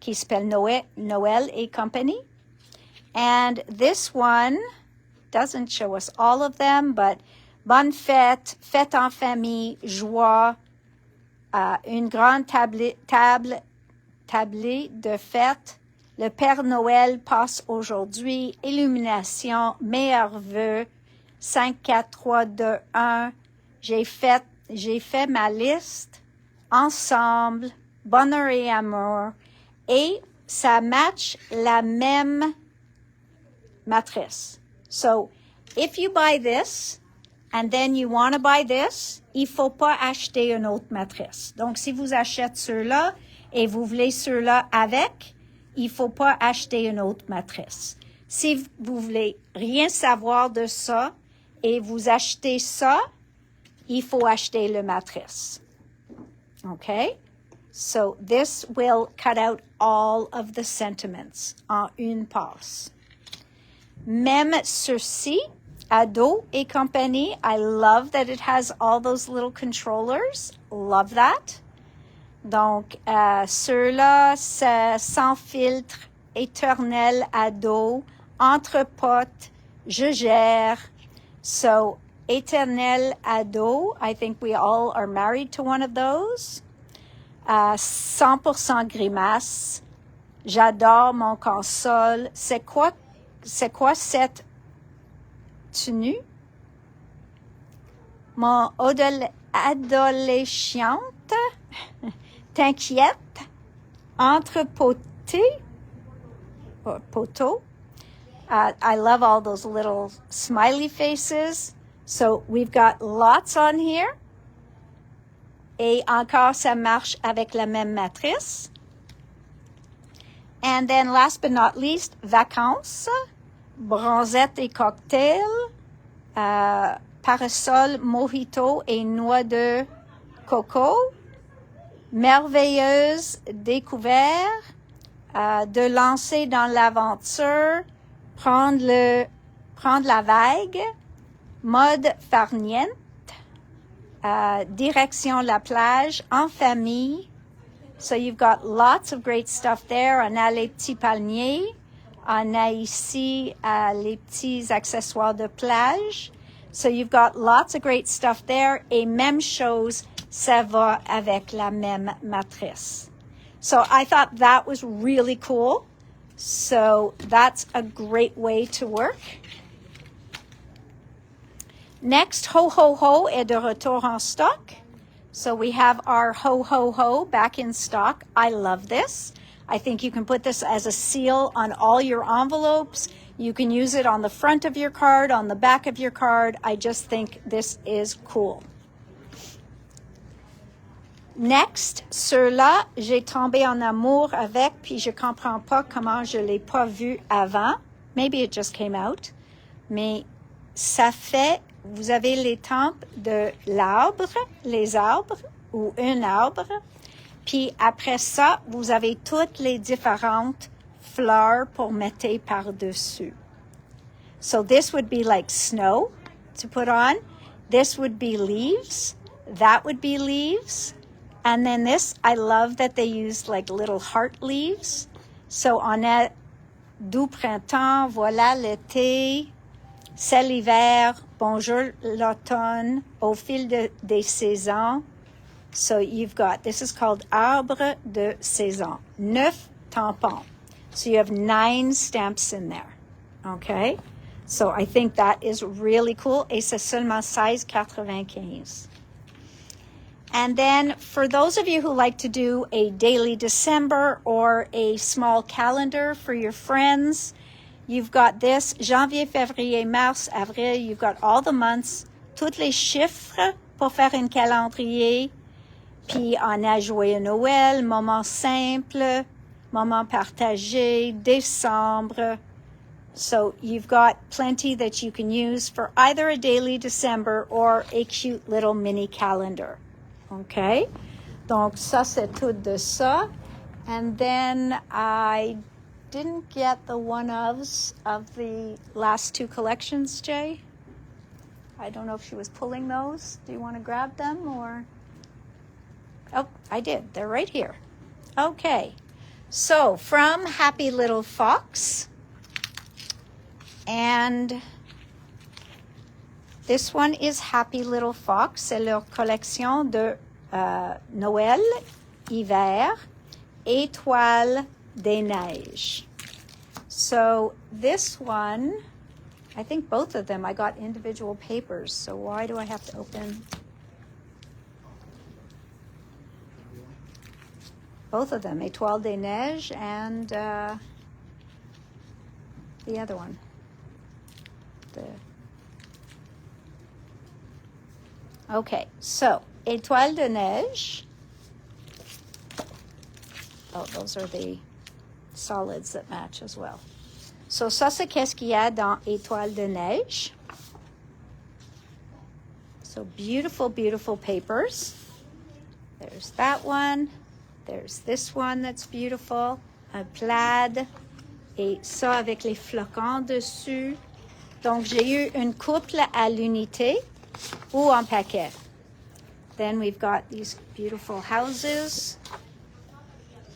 Speaker 1: qui s'appelle Noël et Company. And this one doesn't show us all of them, but bonne fête, fête en famille, joie, une grande tablée de fête. Le Père Noël passe aujourd'hui, illumination, meilleurs vœux, 5, 4, 3, 2, 1. J'ai fait ma liste, ensemble, bonheur et amour, et ça match la même matrice. So, if you buy this, and then you want to buy this, il faut pas acheter une autre matrice. Donc, si vous achetez ceux-là et vous voulez ceux-là avec, il faut pas acheter une autre matrice. Si vous voulez rien savoir de ça et vous achetez ça, il faut acheter le matrice. Okay? So, this will cut out all of the sentiments en une passe. Même ceci, Ado et compagnie. I love that it has all those little controllers. Love that. Donc, ceux-là, c'est sans filtre, éternel ado, entre potes, je gère. So, éternel ado, I think we all are married to one of those. 100% grimace. J'adore mon console. C'est quoi cette tenue? Mon adolescente t'inquiète, entrepoté, poteau. I love all those little smiley faces. So we've got lots on here. Et encore, ça marche avec la même matrice. And then last but not least, vacances, bronzette et cocktail, parasol, mojito et noix de coco, merveilleuse découverte, de lancer dans l'aventure, prendre la vague, mode farniente, direction la plage, en famille. So you've got lots of great stuff there. On a les petits palmiers. On a ici les petits accessoires de plage. So you've got lots of great stuff there. Et même chose, ça va avec la même matrice. So I thought that was really cool. So that's a great way to work. Next, Ho Ho Ho est de retour en stock. So we have our Ho Ho Ho back in stock. I love this. I think you can put this as a seal on all your envelopes. You can use it on the front of your card, on the back of your card. I just think this is cool. Next, ceux-là, j'ai tombé en amour avec, puis je comprends pas comment je l'ai pas vu avant. Maybe it just came out. Mais ça fait, vous avez les tempes de l'arbre, les arbres, ou un arbre. Puis après ça, vous avez toutes les différentes fleurs pour mettre par-dessus. So this would be like snow to put on. This would be leaves. That would be leaves. And then this, I love that they used like little heart leaves. So on a doux printemps, voilà l'été, c'est l'hiver, bonjour l'automne, au fil des saisons. So you've got, this is called arbre de saison. 9 tampons. So you have 9 stamps in there. Okay? So I think that is really cool. Et c'est seulement 16,95. And then for those of you who like to do a daily December or a small calendar for your friends, you've got this, janvier, février, mars, avril, you've got all the months, tous les chiffres pour faire un calendrier. Puis on a joyeux Noël, moment simple, moment partagé, décembre. So you've got plenty that you can use for either a daily December or a cute little mini calendar. Okay? Donc ça c'est tout de ça. And then I didn't get the one-ofs of the last 2 collections, Jay. I don't know if she was pulling those. Do you want to grab them or... Oh, I did. They're right here. Okay. So, from Happy Little Fox, and this one is Happy Little Fox. C'est leur collection de Noël, hiver, étoiles des neiges. So, this one, I think both of them, I got individual papers. So, why do I have to open both of them? Étoiles des neiges and the other one. Okay, so Étoiles de neige. Oh, those are the solids that match as well. So ça, c'est qu'est-ce qu'il y a dans Étoiles de neige. So beautiful, beautiful papers. There's that one. There's this one that's beautiful. Un plaid. Et ça avec les flocons dessus. Donc, j'ai eu une couple à l'unité ou en paquet. Then we've got these beautiful houses.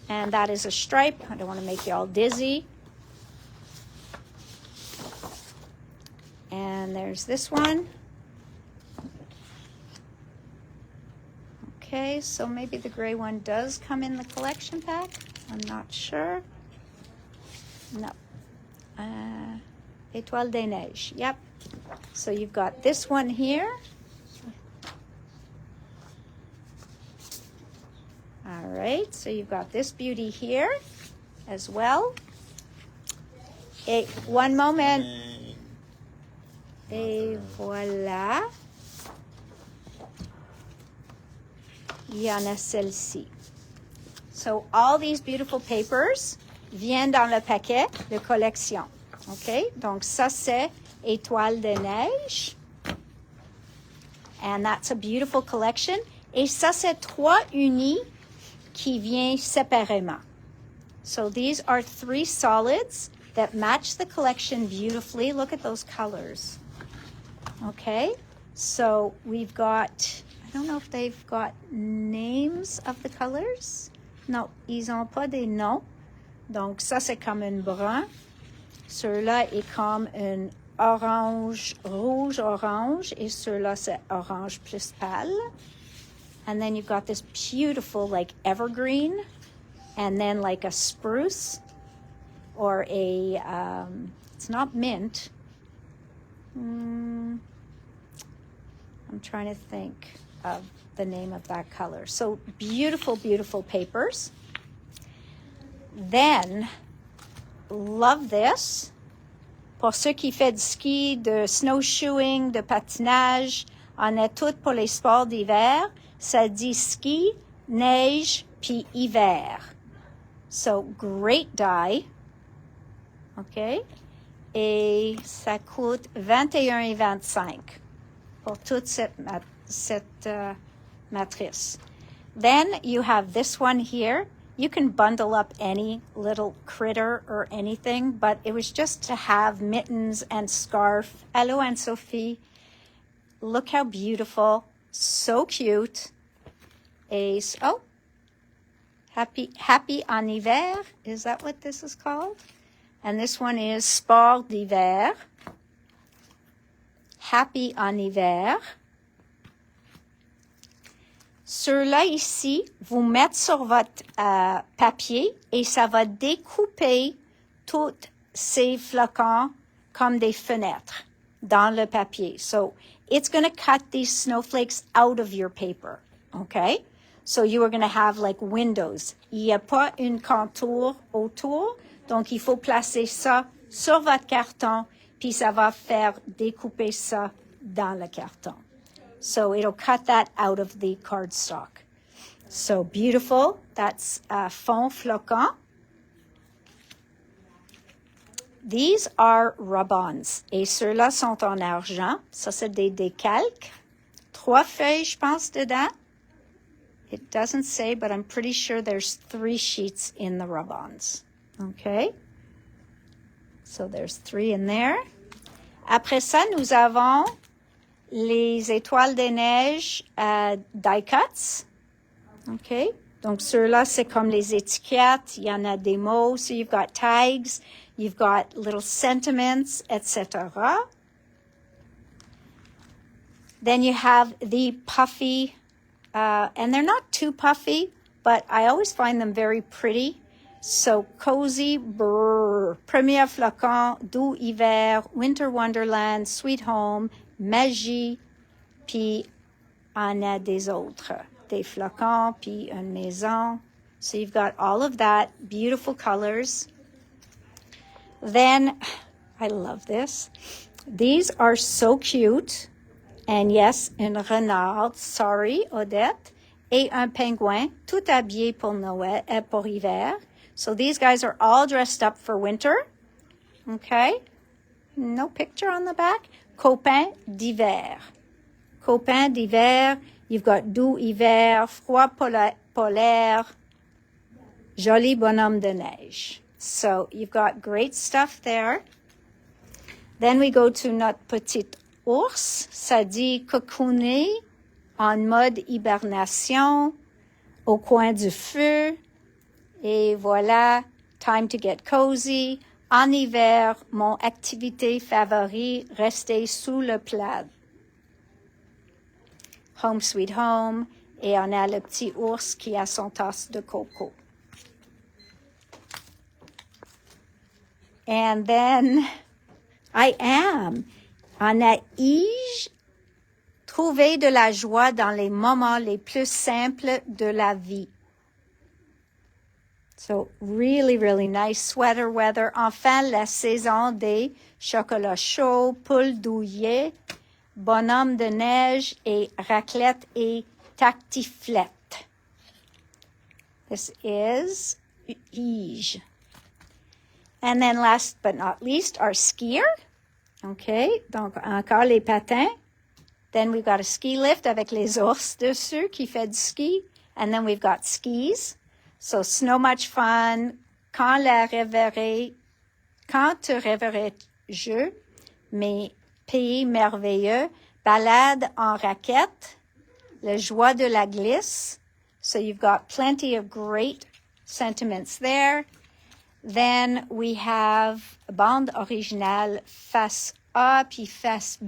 Speaker 1: And that is a stripe. I don't want to make you all dizzy. And there's this one. Okay, so maybe the gray one does come in the collection pack. I'm not sure. No. Étoiles des neiges. Yep. So you've got this one here. All right. So you've got this beauty here as well. Et one moment. Et voilà. Il y en a celle-ci. So all these beautiful papers viennent dans le paquet de collection. OK? Donc ça, c'est Étoiles de neige. And that's a beautiful collection. Et ça, c'est 3 unis qui viennent séparément. So these are 3 solids that match the collection beautifully. Look at those colors. Okay? So we've got, I don't know if they've got names of the colors. Non, ils n'ont pas des noms. Donc ça, c'est comme un brun. Celui-là est comme un orange, rouge-orange. Et celui-là, c'est orange plus pâle. And then you've got this beautiful, like, evergreen. And then, like, a spruce. Or a, it's not mint. I'm trying to think of the name of that color. So beautiful, beautiful papers. Then, love this. Pour ceux qui font du ski, de snowshoeing, de patinage, on a tout pour les sports d'hiver. Ça dit ski, neige, puis hiver. So, great die. OK? Et ça coûte 21,25 pour toute cette matrice. Then you have this one here. You can bundle up any little critter or anything, but it was just to have mittens and scarf. Hello, Anne-Sophie. Look how beautiful. So cute. Oh, happy en hiver. Is that what this is called? And this one is Sport d'hiver. Happy en hiver. Ceux-là ici, vous mettez sur votre papier et ça va découper tous ces flocons comme des fenêtres dans le papier. So it's going to cut these snowflakes out of your paper. Okay? So you are going to have like windows. Il n'y a pas une contour autour. Donc, il faut placer ça sur votre carton, puis ça va faire découper ça dans le carton. So it'll cut that out of the cardstock. So beautiful. That's fond flocon. These are rub-ons. Et ceux-là sont en argent. Ça, c'est des décalques. 3 feuilles, je pense, dedans. It doesn't say, but I'm pretty sure there's 3 sheets in the rub-ons. Okay? So there's 3 in there. Après ça, nous avons les étoiles des neiges die cuts. Okay? Donc, ceux-là, c'est comme les étiquettes. Il y en a des mots. So you've got tags, you've got little sentiments, etc. Then you have the puffy, and they're not too puffy, but I always find them very pretty. So, Cozy, brrr, Premier Flocon, Doux Hiver, Winter Wonderland, Sweet Home, Magie, puis on a des autres, des flocons, puis une maison. So you've got all of that, beautiful colors. Then, I love this. These are so cute. And yes, une renarde, sorry, Odette, et un pingouin, tout habillé pour Noël, pour hiver. So these guys are all dressed up for winter. Okay. No picture on the back. Copain d'hiver. Copain d'hiver. You've got doux hiver, froid polaire, joli bonhomme de neige. So you've got great stuff there. Then we go to notre petite ours. Ça dit cocooner en mode hibernation au coin du feu. Et voilà, time to get cozy. En hiver, mon activité favorite, rester sous le plaid. Home sweet home. Et on a le petit ours qui a son tasse de coco. And then, I am. On a trouver de la joie dans les moments les plus simples de la vie. So, really, really nice sweater weather. Enfin, la saison des chocolats chauds, poules douillet, bonhomme de neige et raclette et tartiflette. This is Ige. And then last but not least, our skier. Okay, donc encore les patins. Then we've got a ski lift avec les ours dessus qui fait du ski. And then we've got skis. So, snow much fun. Quand te rêverais-je, mes pays merveilleux, balade en raquette, le joie de la glisse. So, you've got plenty of great sentiments there. Then we have bande originale face A puis face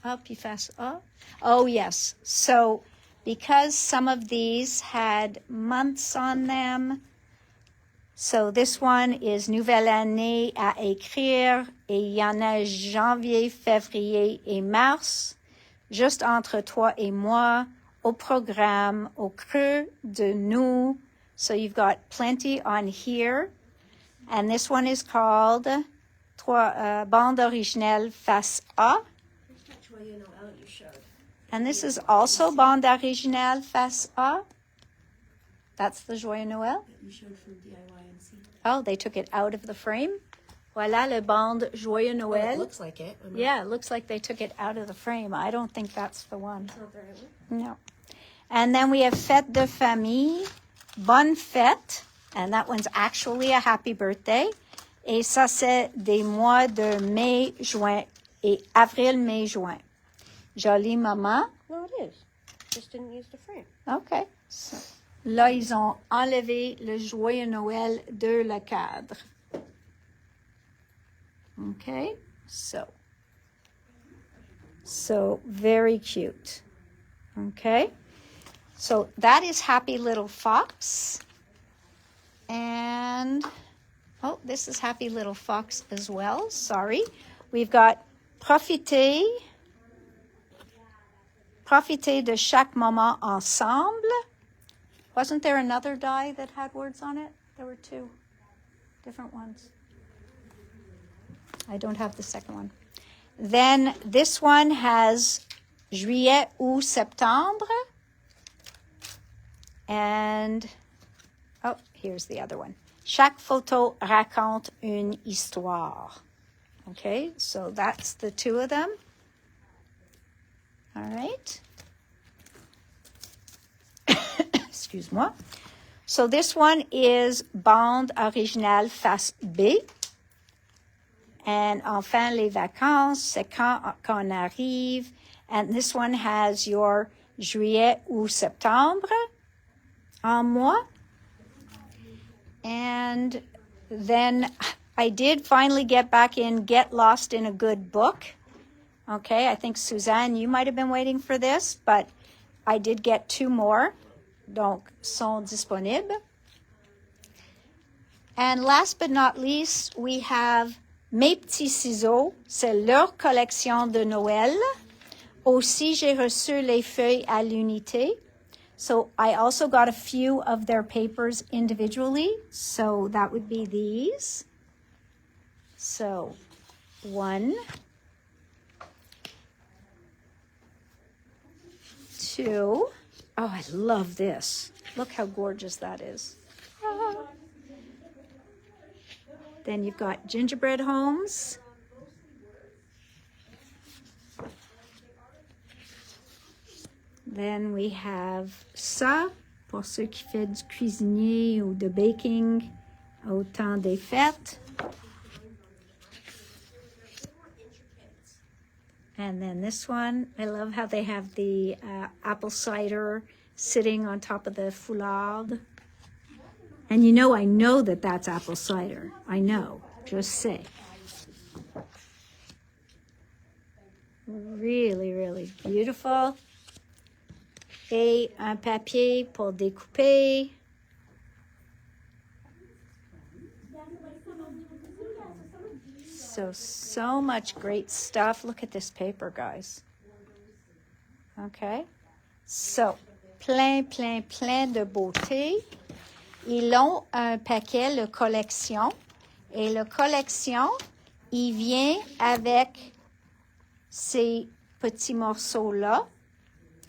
Speaker 1: A puis face A. Oh, yes. So, because some of these had months on them, so this one is Nouvelle année à écrire, et il y en a janvier, février et mars, juste entre toi et moi, au programme, au creux de nous. So you've got plenty on here. And this one is called Bande originale face A. And this is also Bande originale face A. That's the Joyeux Noël.
Speaker 2: You showed from DIY&C.
Speaker 1: Oh, they took it out of the frame. Voilà le bande Joyeux Noël.
Speaker 2: Well, it looks like it.
Speaker 1: Yeah, it looks like they took it out of the frame. I don't think that's the one.
Speaker 2: It's not the right one.
Speaker 1: No. And then we have Fête de Famille, Bonne Fête, and that one's actually a happy birthday. Et ça, c'est des mois de mai, juin, et avril, mai, juin. Jolie maman.
Speaker 2: No, it is. Just didn't use the frame.
Speaker 1: OK. So, là, ils ont enlevé le Joyeux Noël de le cadre. OK. So very cute. OK. So that is Happy Little Fox. And, oh, this is Happy Little Fox as well. Sorry. We've got Profiter de chaque moment ensemble. Wasn't there another die that had words on it? There were two different ones. I don't have the second one. Then this one has Juillet ou Septembre. And, oh, here's the other one. Chaque photo raconte une histoire. Okay, so that's the two of them. All right. Excuse-moi. So this one is Bande originale face B. And enfin, les vacances, c'est quand qu'on arrive. And this one has your Juillet ou Septembre. en moi. And then I did finally get back in Get Lost in a Good Book. Okay, I think Suzanne, you might have been waiting for this, but I did get 2 more. Donc, sont disponibles. And last but not least, we have Mes Petits Ciseaux. C'est leur collection de Noël. Aussi, j'ai reçu les feuilles à l'unité. So I also got a few of their papers individually. So that would be these. So 1, 2. Oh, I love this. Look how gorgeous that is. Ah. Then you've got Gingerbread Homes. Then we have ça, pour ceux qui font du cuisinier ou de baking au temps des fêtes. And then this one, I love how they have the apple cider sitting on top of the foulard. And you know, I know that that's apple cider. I know, just say. Really, really beautiful. Et un papier pour découper. So much great stuff. Look at this paper, guys. Okay. So, plein de beauté. Ils ont un paquet, le collection. Et le collection, il vient avec ces petits morceaux-là.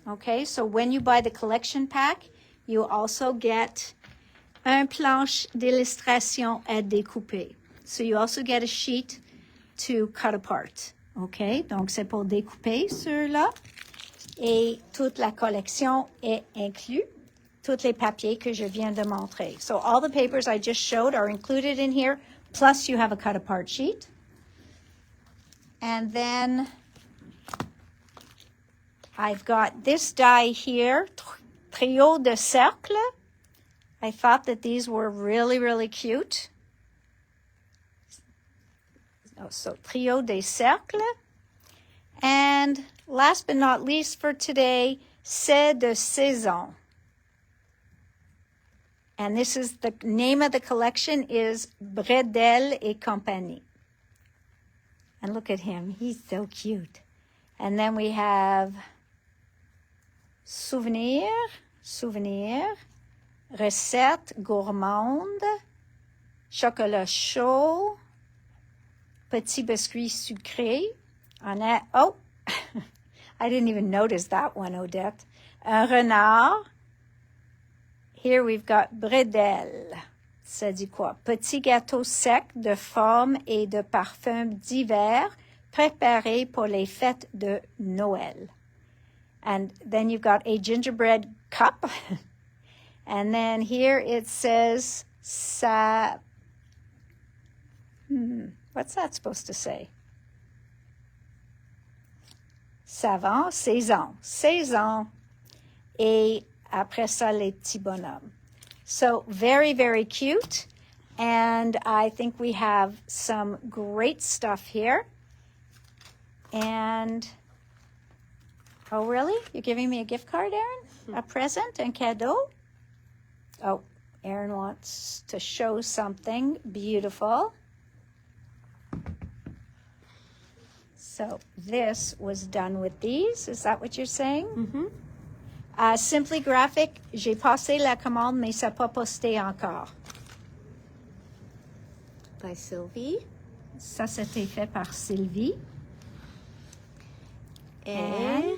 Speaker 1: Okay, so when you buy the collection pack, you also get un planche d'illustration à découper. So you also get a sheet to cut apart. Okay, donc c'est pour découper ceux-là. Et toute la collection est inclue. Tous les papiers que je viens de montrer. So all the papers I just showed are included in here, plus you have a cut apart sheet. And then I've got this die here, Trio de Cercle. I thought that these were really, really cute. Oh, so Trio de Cercle. And last but not least for today, C'est de Saison. And this is the name of the collection is Bredel et Compagnie. And look at him, he's so cute. And then we have Souvenir, Recette gourmande, Chocolat chaud, Petit biscuit sucré. Oh, I didn't even notice that one, Odette. Un renard. Here we've got Bredel. Ça dit quoi? Petit gâteau sec de formes et de parfums divers préparés pour les fêtes de Noël. And then you've got a gingerbread cup. And then here it says, what's that supposed to say? Savant, saison. Et après ça, les petits bonhommes. So very, very cute. And I think we have some great stuff here. And, oh, really? You're giving me a gift card, Erin? A present, un cadeau? Oh, Erin wants to show something beautiful. So this was done with these. Is that what you're saying?
Speaker 2: Mm-hmm.
Speaker 1: Simply Graphic, j'ai passé la commande, mais ça n'a pas posté encore.
Speaker 2: By Sylvie.
Speaker 1: Ça, c'était fait par Sylvie.
Speaker 2: And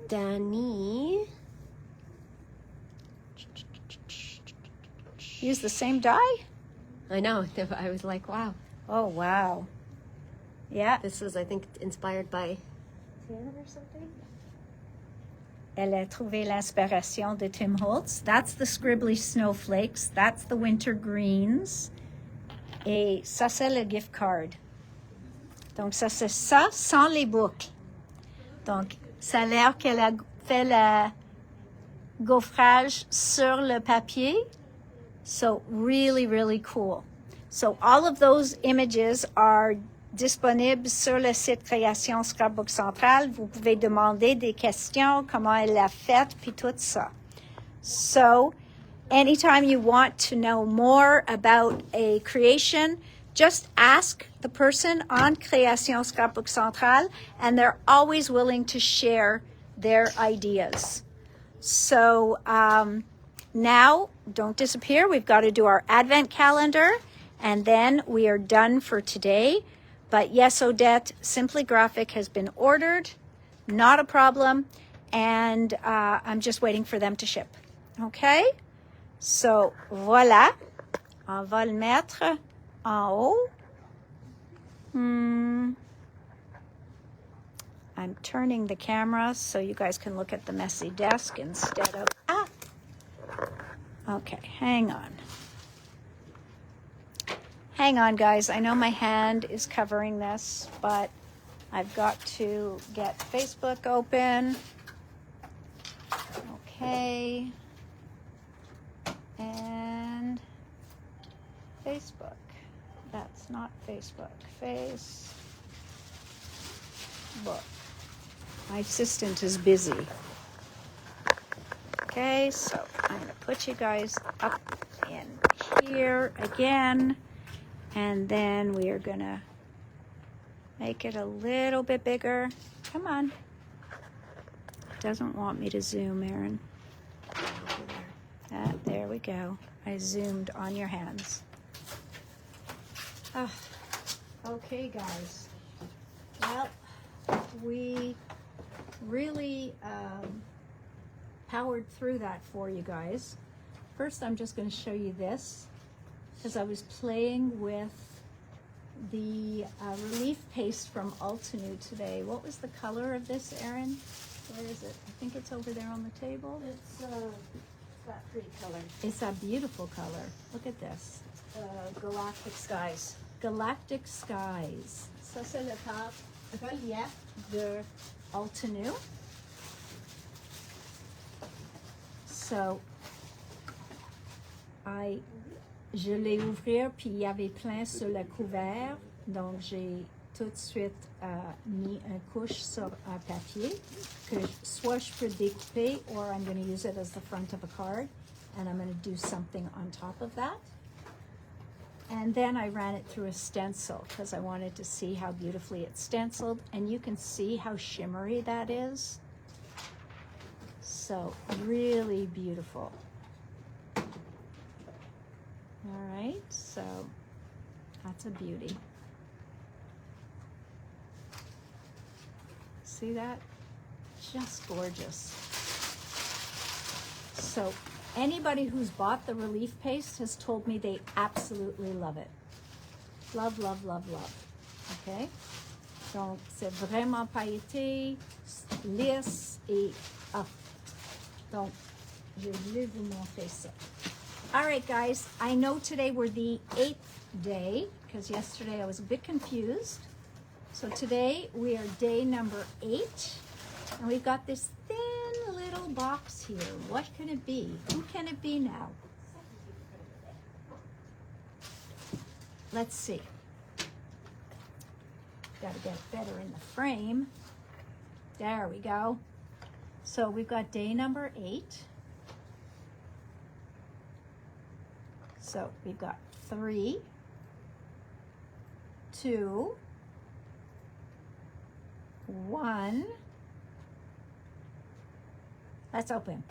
Speaker 1: Danny. Use the same die?
Speaker 2: I know. I was like, wow.
Speaker 1: Oh, wow. Yeah.
Speaker 2: This was, I think, inspired by Tim or something.
Speaker 1: Elle a trouvé l'inspiration de Tim Holtz. That's the scribbly snowflakes. That's the winter greens. Et ça, c'est le gift card. Donc, ça, c'est ça sans les boucles. Donc, ça a l'air qu'elle a fait gaufrage sur le papier. So really, really cool. So all of those images are disponibles sur le site Création Scrapbook Central. Vous pouvez demander des questions, comment elle l'a fait, puis tout ça. So anytime you want to know more about a creation, just ask the person on Création Scrapbook Central, and they're always willing to share their ideas. So now, don't disappear. We've got to do our advent calendar, and then we are done for today. But yes, Odette, Simply Graphic has been ordered. Not a problem. And I'm just waiting for them to ship. Okay? So, voilà. On va le mettre en haut. I'm turning the camera so you guys can look at the messy desk instead of... Okay, hang on. Hang on, guys. I know my hand is covering this, but I've got to get Facebook open. Okay. And Facebook. That's not Facebook. Facebook. My assistant is busy. Okay, so I'm going to put you guys up in here again. And then we are going to make it a little bit bigger. Come on. It doesn't want me to zoom, Erin. There we go. I zoomed on your hands. Okay, guys. Well, we really powered through that for you guys. First, I'm just going to show you this because I was playing with the relief paste from Ultinew today. What was the color of this, Erin? Where is it? I think it's over there on the table.
Speaker 2: It's that pretty color.
Speaker 1: It's a beautiful color. Look at this.
Speaker 2: Galactic Skies.
Speaker 1: Galactic Skies.
Speaker 2: Ça, c'est le relief
Speaker 1: De Ultinew. So, je l'ai ouvert, puis il y avait plein sur le couvert. Donc, j'ai tout de suite mis une couche sur un papier que soit je peux découper, or I'm going to use it as the front of a card. And I'm going to do something on top of that. And then I ran it through a stencil because I wanted to see how beautifully it's stenciled. And you can see how shimmery that is. So really beautiful. All right, so that's a beauty. See that? Just gorgeous. So anybody who's bought the relief paste has told me they absolutely love it. Love, love, love, love. Okay? Donc, c'est vraiment pailleté, lisse et... Donc, je vais vous montrer ça. All right, guys. I know today we're the 8th day because yesterday I was a bit confused. So today we are day number 8. And we've got this thin little box here. What can it be? Who can it be now? Let's see. Got to get it better in the frame. There we go. So we've got day number 8. So we've got 3, 2, 1. Let's open.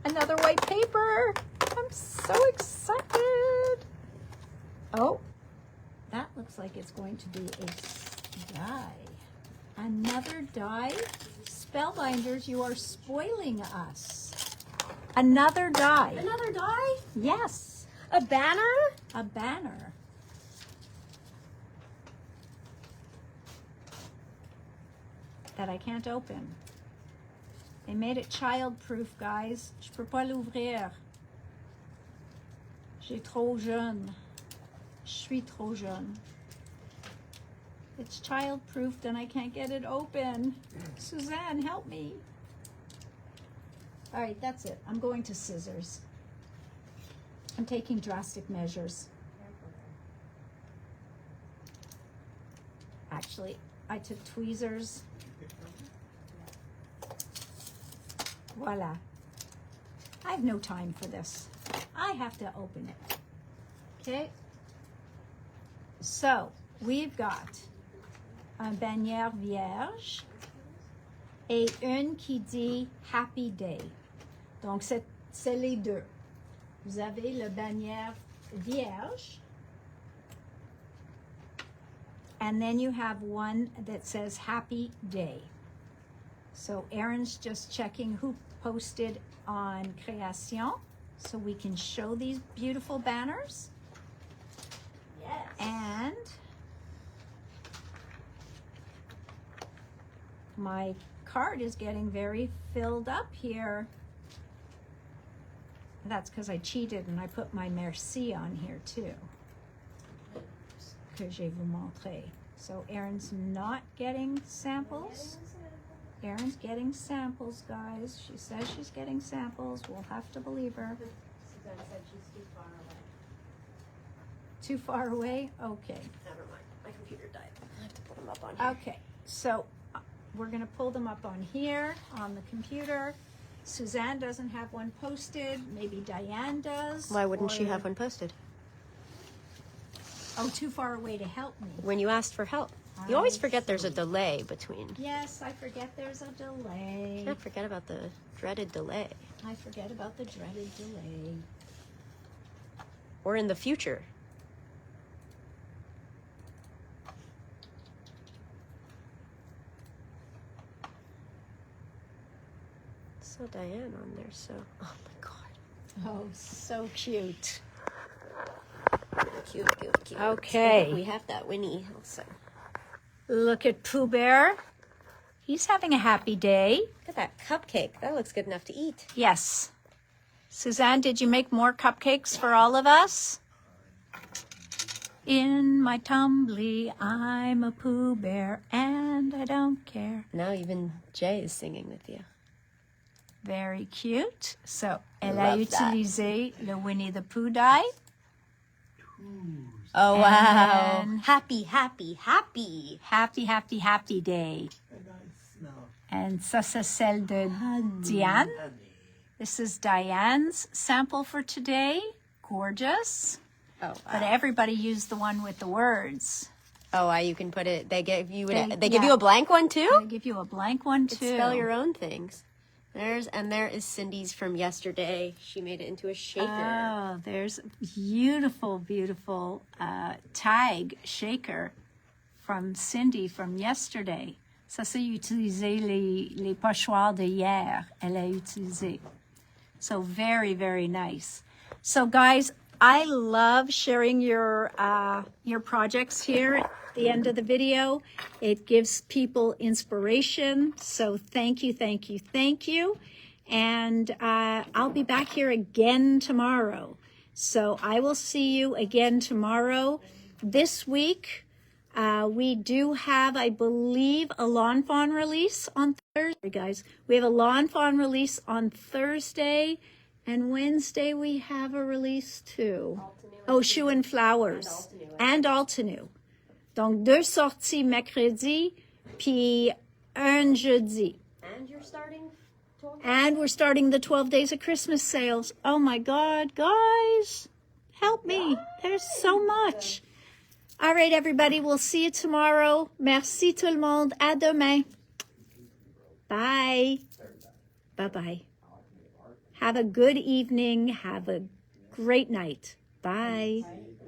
Speaker 1: Another white paper. I'm so excited. Oh, that looks like it's going to be a die. Another die. Spellbinders, you are spoiling us. Another die.
Speaker 2: Another die?
Speaker 1: Yes.
Speaker 2: A banner?
Speaker 1: A banner. That I can't open. They made it child-proof, guys. Je peux pas l'ouvrir. J'ai trop jeune. Je suis trop jeune. It's child-proofed and I can't get it open. Suzanne, help me. All right, that's it. I'm going to scissors. I'm taking drastic measures. Actually, I took tweezers. Voila. I have no time for this. I have to open it. Okay. So, we've got un bannière vierge et une qui dit Happy Day. Donc, c'est les deux. Vous avez le bannière vierge. And then you have one that says Happy Day. So Erin's just checking who posted on Création so we can show these beautiful banners.
Speaker 2: Yes.
Speaker 1: And my card is getting very filled up here. That's because I cheated and I put my merci on here too. Que je vous montrer. So Erin's not getting samples. Erin's getting samples, guys. She says she's getting samples. We'll have to believe her.
Speaker 2: Suzanne said she's too far away.
Speaker 1: Too far away? Okay.
Speaker 2: Never mind. My computer died. I have to put them up on here.
Speaker 1: Okay, so we're gonna pull them up on here, on the computer. Suzanne doesn't have one posted. Maybe Diane does.
Speaker 2: Why wouldn't she
Speaker 1: or-
Speaker 2: have one posted?
Speaker 1: Oh, too far away to help me.
Speaker 2: When you asked for help. You always
Speaker 1: I
Speaker 2: forget there's a
Speaker 1: see.
Speaker 2: delay between.
Speaker 1: Yes, I forget there's a delay.
Speaker 2: Can't forget about the dreaded delay.
Speaker 1: I forget about the dreaded delay.
Speaker 2: Or in the future. So Diane on there, so oh my god.
Speaker 1: Oh, so cute.
Speaker 2: Cute.
Speaker 1: Okay.
Speaker 2: So we have that Winnie also.
Speaker 1: Look at Pooh Bear. He's having a happy day.
Speaker 2: Look at that cupcake. That looks good enough to eat.
Speaker 1: Yes. Suzanne, did you make more cupcakes for all of us? In my tumbly, I'm a Pooh Bear, and I don't care.
Speaker 2: Now even Jay is singing with you.
Speaker 1: Very cute. So, elle
Speaker 2: Love
Speaker 1: a
Speaker 2: that.
Speaker 1: utilisé le Winnie the Pooh die.
Speaker 2: Oh wow.
Speaker 1: And-
Speaker 2: Happy.
Speaker 1: Happy, happy day. And ça, c'est celle de Diane. This is Diane's sample for today. Gorgeous.
Speaker 2: Oh
Speaker 1: But
Speaker 2: wow.
Speaker 1: everybody used the one with the words.
Speaker 2: Oh wow, you can put it they give you
Speaker 1: They-
Speaker 2: give
Speaker 1: yeah.
Speaker 2: you a blank one too?
Speaker 1: I give you a blank one
Speaker 2: You
Speaker 1: too.
Speaker 2: can spell your own things. There is Cindy's from yesterday. She made it into a shaker.
Speaker 1: Oh, there's beautiful tag shaker from Cindy from yesterday. Ça, c'est utiliser les pochoirs de hier. Elle a utilisé. So very, very nice. So guys, I love sharing your projects here at the end of the video. It gives people inspiration. So thank you. And I'll be back here again tomorrow. So I will see you again tomorrow. This week, we do have, I believe, a Lawn Fawn release on Thursday, guys. We have a Lawn Fawn release on Thursday. And Wednesday, we have a release too. Oh, Shoe and Flowers. And Altenew. Donc, 2 sorties mercredi, puis un jeudi.
Speaker 2: And you're starting
Speaker 1: And we're starting the 12 Days of Christmas sales. Oh my God, guys. Help me. There's so much. All right, everybody. We'll see you tomorrow. Merci tout le monde. À demain. Bye. Bye-bye. Have a good evening. Have a great night. Bye.